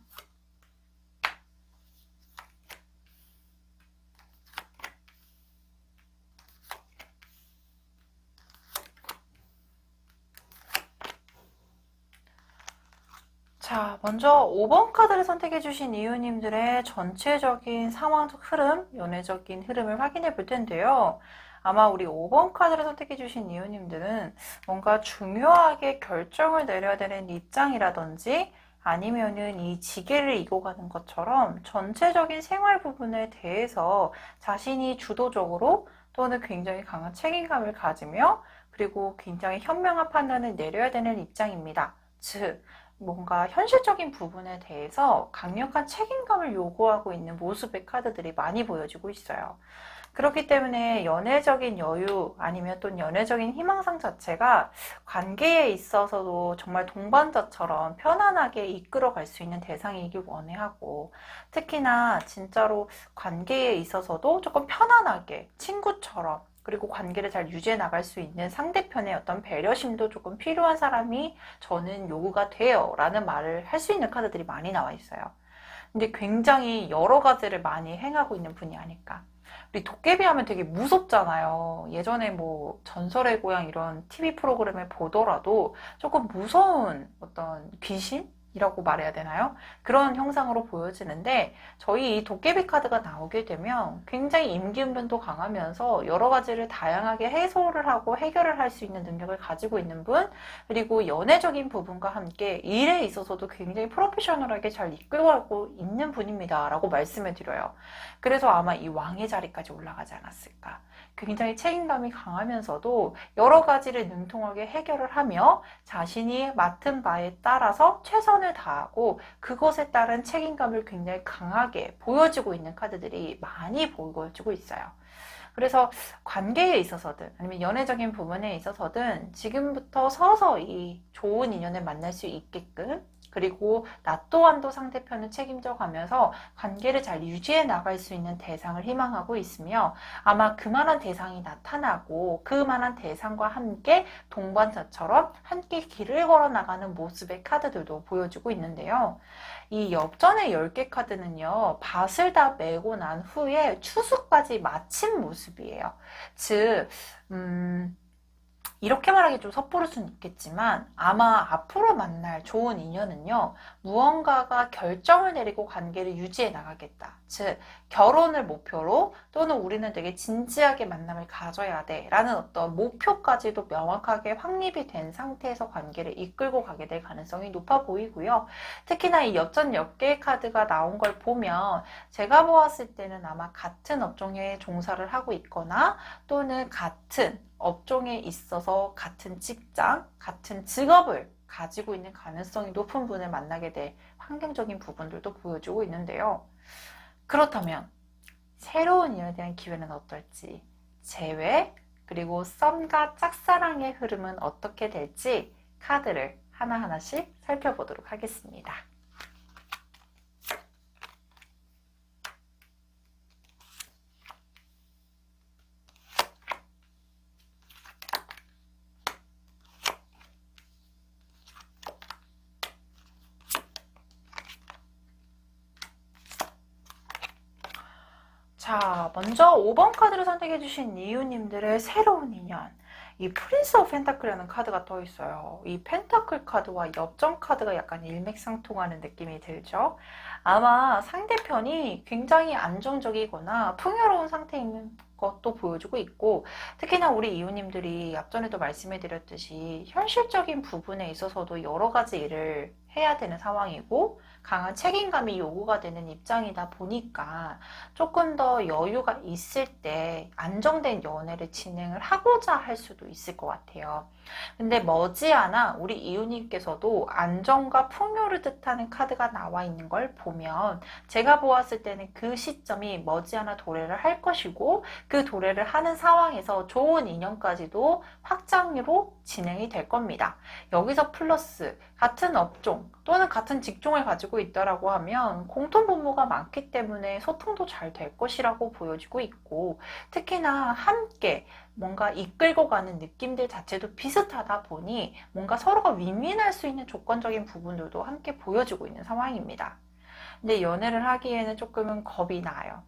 S1: 자, 먼저 5번 카드를 선택해 주신 이웃님들의 전체적인 상황적 흐름, 연애적인 흐름을 확인해 볼 텐데요. 아마 우리 5번 카드를 선택해 주신 이웃님들은 뭔가 중요하게 결정을 내려야 되는 입장이라든지 아니면은 이 지게를 이고 가는 것처럼 전체적인 생활 부분에 대해서 자신이 주도적으로 또는 굉장히 강한 책임감을 가지며 그리고 굉장히 현명한 판단을 내려야 되는 입장입니다. 즉, 뭔가 현실적인 부분에 대해서 강력한 책임감을 요구하고 있는 모습의 카드들이 많이 보여지고 있어요. 그렇기 때문에 연애적인 여유 아니면 또 연애적인 희망상 자체가 관계에 있어서도 정말 동반자처럼 편안하게 이끌어갈 수 있는 대상이길 원해하고 특히나 진짜로 관계에 있어서도 조금 편안하게 친구처럼 그리고 관계를 잘 유지해 나갈 수 있는 상대편의 어떤 배려심도 조금 필요한 사람이 저는 요구가 돼요 라는 말을 할 수 있는 카드들이 많이 나와 있어요. 근데 굉장히 여러 가지를 많이 행하고 있는 분이 아닐까. 우리 도깨비 하면 되게 무섭잖아요. 예전에 뭐 전설의 고향 이런 TV 프로그램을 보더라도 조금 무서운 어떤 귀신? 이라고 말해야 되나요? 그런 형상으로 보여지는데 저희 이 도깨비 카드가 나오게 되면 굉장히 임기응변도 강하면서 여러 가지를 다양하게 해소를 하고 해결을 할 수 있는 능력을 가지고 있는 분 그리고 연애적인 부분과 함께 일에 있어서도 굉장히 프로페셔널하게 잘 이끌고 있는 분입니다 라고 말씀을 드려요. 그래서 아마 이 왕의 자리까지 올라가지 않았을까. 굉장히 책임감이 강하면서도 여러 가지를 능통하게 해결을 하며 자신이 맡은 바에 따라서 최선을 다하고 그것에 따른 책임감을 굉장히 강하게 보여주고 있는 카드들이 많이 보여지고 있어요. 그래서 관계에 있어서든 아니면 연애적인 부분에 있어서든 지금부터 서서히 좋은 인연을 만날 수 있게끔 그리고 나 또한도 상대편을 책임져 가면서 관계를 잘 유지해 나갈 수 있는 대상을 희망하고 있으며 아마 그만한 대상이 나타나고 그만한 대상과 함께 동반자처럼 함께 길을 걸어 나가는 모습의 카드들도 보여주고 있는데요. 이 엽전의 10개 카드는요. 밭을 다 메고 난 후에 추수까지 마친 모습이에요. 즉 이렇게 말하기 좀 섣부를 수는 있겠지만 아마 앞으로 만날 좋은 인연은요. 무언가가 결정을 내리고 관계를 유지해 나가겠다. 즉 결혼을 목표로 또는 우리는 되게 진지하게 만남을 가져야 돼 라는 어떤 목표까지도 명확하게 확립이 된 상태에서 관계를 이끌고 가게 될 가능성이 높아 보이고요. 특히나 이 엽전 10개의 카드가 나온 걸 보면 제가 보았을 때는 아마 같은 업종에 종사를 하고 있거나 또는 같은 업종에 있어서 같은 직장, 같은 직업을 가지고 있는 가능성이 높은 분을 만나게 될 환경적인 부분들도 보여주고 있는데요. 그렇다면 새로운 인연에 대한 기회는 어떨지, 재회, 그리고 썸과 짝사랑의 흐름은 어떻게 될지 카드를 하나하나씩 살펴보도록 하겠습니다. 자, 먼저 5번 카드를 선택해주신 이유님들의 새로운 인연. 이 프린스 오브 펜타클이라는 카드가 떠 있어요. 이 펜타클 카드와 엽전 카드가 약간 일맥상통하는 느낌이 들죠. 아마 상대편이 굉장히 안정적이거나 풍요로운 상태인 것도 보여주고 있고, 특히나 우리 이웃님들이 앞전에도 말씀해드렸듯이 현실적인 부분에 있어서도 여러 가지 일을 해야 되는 상황이고 강한 책임감이 요구가 되는 입장이다 보니까 조금 더 여유가 있을 때 안정된 연애를 진행을 하고자 할 수도 있을 것 같아요. 근데 머지않아 우리 이웃님께서도 안정과 풍요를 뜻하는 카드가 나와 있는 걸 보면 제가 보았을 때는 그 시점이 머지않아 도래를 할 것이고 그 도래를 하는 상황에서 좋은 인연까지도 확장으로 진행이 될 겁니다. 여기서 플러스 같은 업종 또는 같은 직종을 가지고 있다라고 하면 공통 분모가 많기 때문에 소통도 잘 될 것이라고 보여지고 있고 특히나 함께 뭔가 이끌고 가는 느낌들 자체도 비슷하다 보니 뭔가 서로가 윈윈할 수 있는 조건적인 부분들도 함께 보여지고 있는 상황입니다. 근데 연애를 하기에는 조금은 겁이 나요.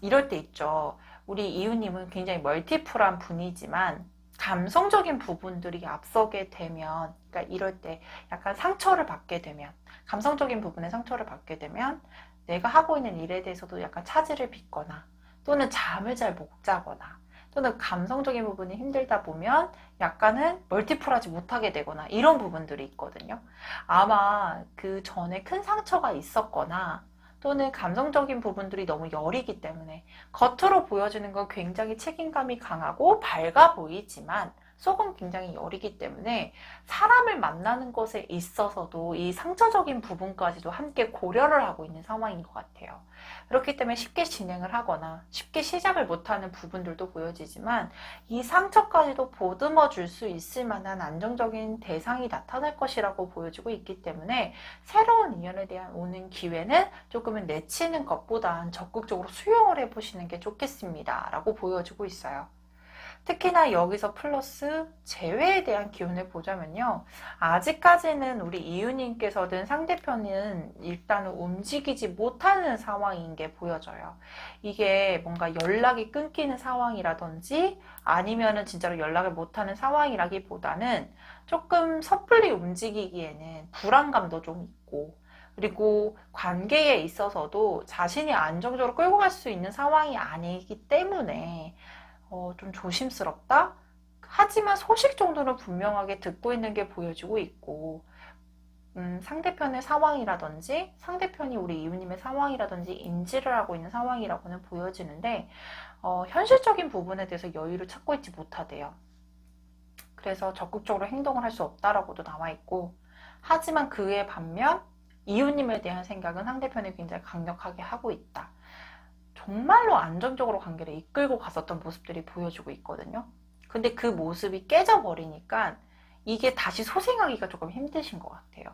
S1: 이럴 때 있죠. 우리 이웃님은 굉장히 멀티플한 분이지만 감성적인 부분들이 앞서게 되면, 그러니까 이럴 때 약간 상처를 받게 되면, 감성적인 부분에 상처를 받게 되면 내가 하고 있는 일에 대해서도 약간 차질을 빚거나 또는 잠을 잘 못 자거나 또는 감성적인 부분이 힘들다 보면 약간은 멀티플하지 못하게 되거나 이런 부분들이 있거든요. 아마 그 전에 큰 상처가 있었거나 또는 감성적인 부분들이 너무 여리기 때문에 겉으로 보여지는 건 굉장히 책임감이 강하고 밝아 보이지만 속은 굉장히 여리기 때문에 사람을 만나는 것에 있어서도 이 상처적인 부분까지도 함께 고려를 하고 있는 상황인 것 같아요. 그렇기 때문에 쉽게 진행을 하거나 쉽게 시작을 못하는 부분들도 보여지지만 이 상처까지도 보듬어 줄 수 있을 만한 안정적인 대상이 나타날 것이라고 보여지고 있기 때문에 새로운 인연에 대한 오는 기회는 조금은 내치는 것보단 적극적으로 수용을 해보시는 게 좋겠습니다 라고 보여지고 있어요. 특히나 여기서 플러스 재회에 대한 기운을 보자면요. 아직까지는 우리 이유님께서든 상대편은 일단은 움직이지 못하는 상황인 게 보여져요. 이게 뭔가 연락이 끊기는 상황이라든지 아니면은 진짜로 연락을 못하는 상황이라기보다는 조금 섣불리 움직이기에는 불안감도 좀 있고 그리고 관계에 있어서도 자신이 안정적으로 끌고 갈 수 있는 상황이 아니기 때문에 좀 조심스럽다? 하지만 소식 정도는 분명하게 듣고 있는 게 보여지고 있고 상대편의 상황이라든지 상대편이 우리 이웃님의 상황이라든지 인지를 하고 있는 상황이라고는 보여지는데 현실적인 부분에 대해서 여유를 찾고 있지 못하대요. 그래서 적극적으로 행동을 할 수 없다라고도 나와 있고 하지만 그에 반면 이웃님에 대한 생각은 상대편이 굉장히 강력하게 하고 있다. 정말로 안정적으로 관계를 이끌고 갔었던 모습들이 보여지고 있거든요. 근데 그 모습이 깨져버리니까 이게 다시 소생하기가 조금 힘드신 것 같아요.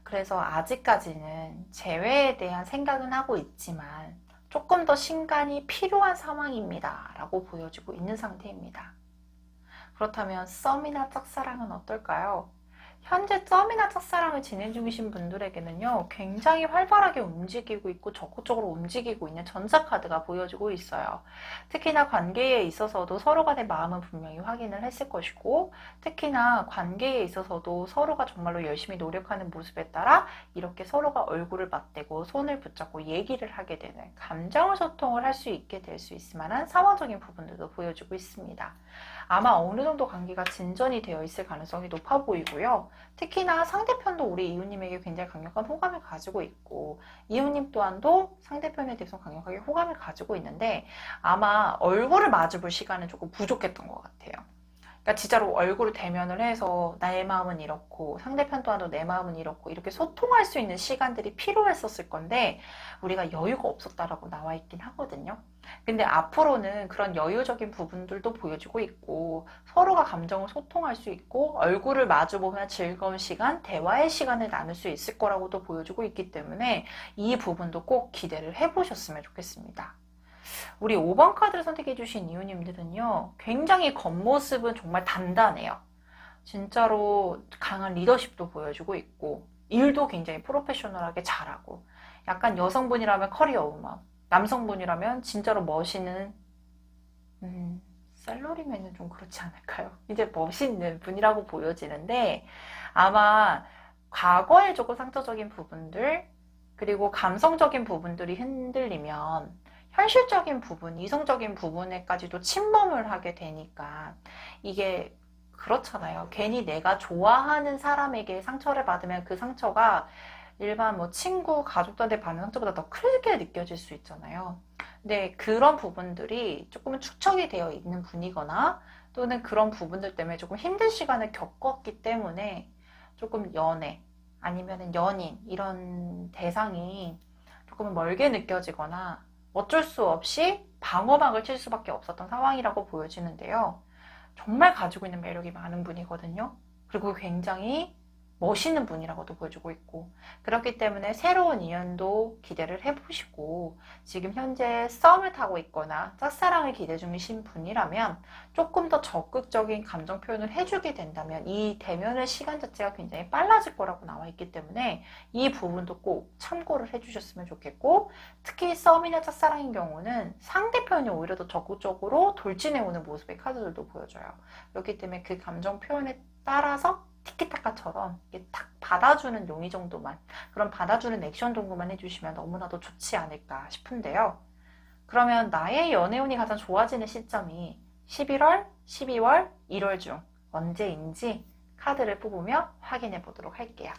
S1: 그래서 아직까지는 재회에 대한 생각은 하고 있지만 조금 더 시간이 필요한 상황입니다 라고 보여지고 있는 상태입니다. 그렇다면 썸이나 짝사랑은 어떨까요? 현재 썸이나 짝사랑을 진행 중이신 분들에게는요 굉장히 활발하게 움직이고 있고 적극적으로 움직이고 있는 전사카드가 보여지고 있어요. 특히나 관계에 있어서도 서로 간의 마음은 분명히 확인을 했을 것이고 특히나 관계에 있어서도 서로가 정말로 열심히 노력하는 모습에 따라 이렇게 서로가 얼굴을 맞대고 손을 붙잡고 얘기를 하게 되는 감정을 소통을 할 수 있게 될 수 있을 만한 상황적인 부분들도 보여지고 있습니다. 아마 어느 정도 관계가 진전이 되어 있을 가능성이 높아 보이고요. 특히나 상대편도 우리 이웃님에게 굉장히 강력한 호감을 가지고 있고 이웃님 또한도 상대편에 대해서 강력하게 호감을 가지고 있는데 아마 얼굴을 마주볼 시간은 조금 부족했던 것 같아요. 그러니까 진짜로 얼굴을 대면을 해서 나의 마음은 이렇고 상대편 또한도 내 마음은 이렇고 이렇게 소통할 수 있는 시간들이 필요했었을 건데 우리가 여유가 없었다라고 나와 있긴 하거든요. 근데 앞으로는 그런 여유적인 부분들도 보여지고 있고 서로가 감정을 소통할 수 있고 얼굴을 마주보면 즐거운 시간, 대화의 시간을 나눌 수 있을 거라고도 보여지고 있기 때문에 이 부분도 꼭 기대를 해보셨으면 좋겠습니다. 우리 5번 카드를 선택해 주신 이웃님들은요 굉장히 겉모습은 정말 단단해요. 진짜로 강한 리더십도 보여주고 있고 일도 굉장히 프로페셔널하게 잘하고 약간 여성분이라면 커리어 우먼 남성분이라면 진짜로 멋있는 셀러리맨은 좀 그렇지 않을까요? 이제 멋있는 분이라고 보여지는데 아마 과거에 조금 상처적인 부분들 그리고 감성적인 부분들이 흔들리면 현실적인 부분, 이성적인 부분에까지도 침범을 하게 되니까 이게 그렇잖아요. 괜히 내가 좋아하는 사람에게 상처를 받으면 그 상처가 일반 뭐 친구, 가족들한테 받는 상처보다 더 크게 느껴질 수 있잖아요. 근데 그런 부분들이 조금은 축적이 되어 있는 분이거나 또는 그런 부분들 때문에 조금 힘든 시간을 겪었기 때문에 조금 연애 아니면 연인 이런 대상이 조금 멀게 느껴지거나 어쩔 수 없이 방어막을 칠 수밖에 없었던 상황이라고 보여지는데요. 정말 가지고 있는 매력이 많은 분이거든요. 그리고 굉장히 멋있는 분이라고도 보여주고 있고 그렇기 때문에 새로운 인연도 기대를 해보시고 지금 현재 썸을 타고 있거나 짝사랑을 기대 중이신 분이라면 조금 더 적극적인 감정 표현을 해주게 된다면 이 대면의 시간 자체가 굉장히 빨라질 거라고 나와 있기 때문에 이 부분도 꼭 참고를 해주셨으면 좋겠고 특히 썸이나 짝사랑인 경우는 상대편이 오히려 더 적극적으로 돌진해오는 모습의 카드들도 보여줘요. 그렇기 때문에 그 감정 표현에 따라서 티키타카처럼 딱 받아주는 용의 정도만 그런 받아주는 액션 정도만 해주시면 너무나도 좋지 않을까 싶은데요. 그러면 나의 연애운이 가장 좋아지는 시점이 11월, 12월, 1월 중 언제인지 카드를 뽑으며 확인해 보도록 할게요.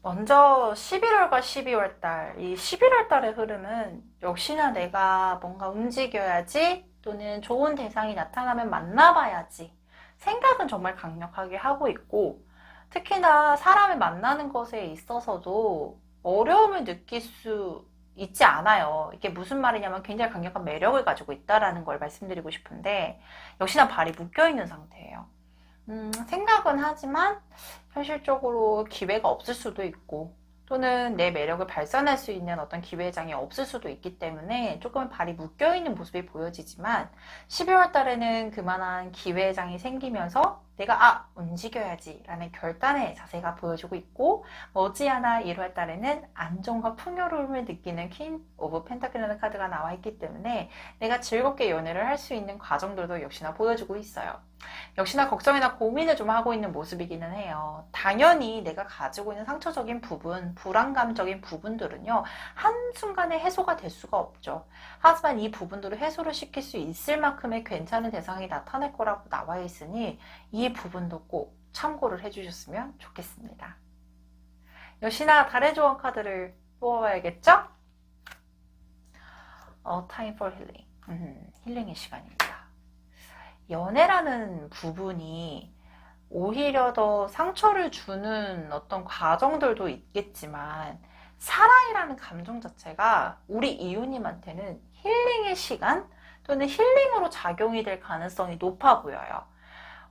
S1: 먼저 11월과 12월 달, 이 11월 달의 흐름은 역시나 내가 뭔가 움직여야지 또는 좋은 대상이 나타나면 만나봐야지 생각은 정말 강력하게 하고 있고 특히나 사람을 만나는 것에 있어서도 어려움을 느낄 수 있지 않아요. 이게 무슨 말이냐면 굉장히 강력한 매력을 가지고 있다는 걸 말씀드리고 싶은데 역시나 발이 묶여있는 상태예요. 생각은 하지만 현실적으로 기회가 없을 수도 있고 또는 내 매력을 발산할 수 있는 어떤 기회장이 없을 수도 있기 때문에 조금 발이 묶여있는 모습이 보여지지만 12월 달에는 그만한 기회장이 생기면서 내가 움직여야지 라는 결단의 자세가 보여지고 있고 머지않아 1월 달에는 안정과 풍요로움을 느끼는 퀸 오브 펜타클이라는 카드가 나와 있기 때문에 내가 즐겁게 연애를 할 수 있는 과정들도 역시나 보여주고 있어요. 역시나 걱정이나 고민을 좀 하고 있는 모습이기는 해요. 당연히 내가 가지고 있는 상처적인 부분, 불안감적인 부분들은요. 한순간에 해소가 될 수가 없죠. 하지만 이 부분들을 해소를 시킬 수 있을 만큼의 괜찮은 대상이 나타날 거라고 나와 있으니 이 부분도 꼭 참고를 해주셨으면 좋겠습니다. 역시나 달의 조언 카드를 뽑아야겠죠? Time for Healing. 힐링의 시간입니다. 연애라는 부분이 오히려 더 상처를 주는 어떤 과정들도 있겠지만 사랑이라는 감정 자체가 우리 이웃님한테는 힐링의 시간 또는 힐링으로 작용이 될 가능성이 높아 보여요.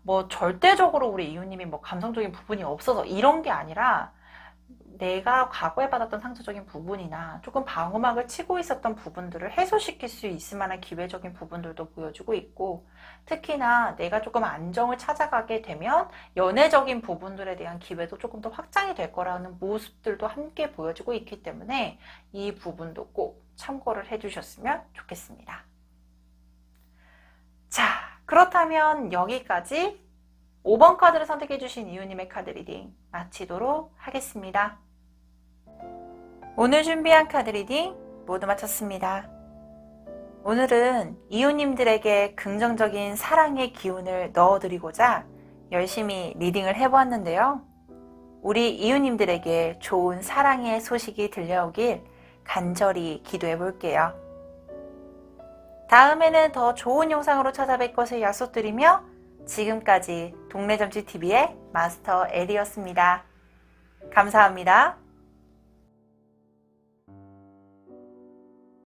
S1: 뭐 절대적으로 우리 이웃님이 뭐 감성적인 부분이 없어서 이런 게 아니라 내가 과거에 받았던 상처적인 부분이나 조금 방어막을 치고 있었던 부분들을 해소시킬 수 있을 만한 기회적인 부분들도 보여주고 있고 특히나 내가 조금 안정을 찾아가게 되면 연애적인 부분들에 대한 기회도 조금 더 확장이 될 거라는 모습들도 함께 보여주고 있기 때문에 이 부분도 꼭 참고를 해주셨으면 좋겠습니다. 자, 그렇다면 여기까지 5번 카드를 선택해주신 이웃님의 카드 리딩 마치도록 하겠습니다. 오늘 준비한 카드 리딩 모두 마쳤습니다. 오늘은 이웃님들에게 긍정적인 사랑의 기운을 넣어드리고자 열심히 리딩을 해보았는데요. 우리 이웃님들에게 좋은 사랑의 소식이 들려오길 간절히 기도해 볼게요. 다음에는 더 좋은 영상으로 찾아뵐 것을 약속드리며 지금까지 동네점집TV의 마스터 엘이었습니다. 감사합니다.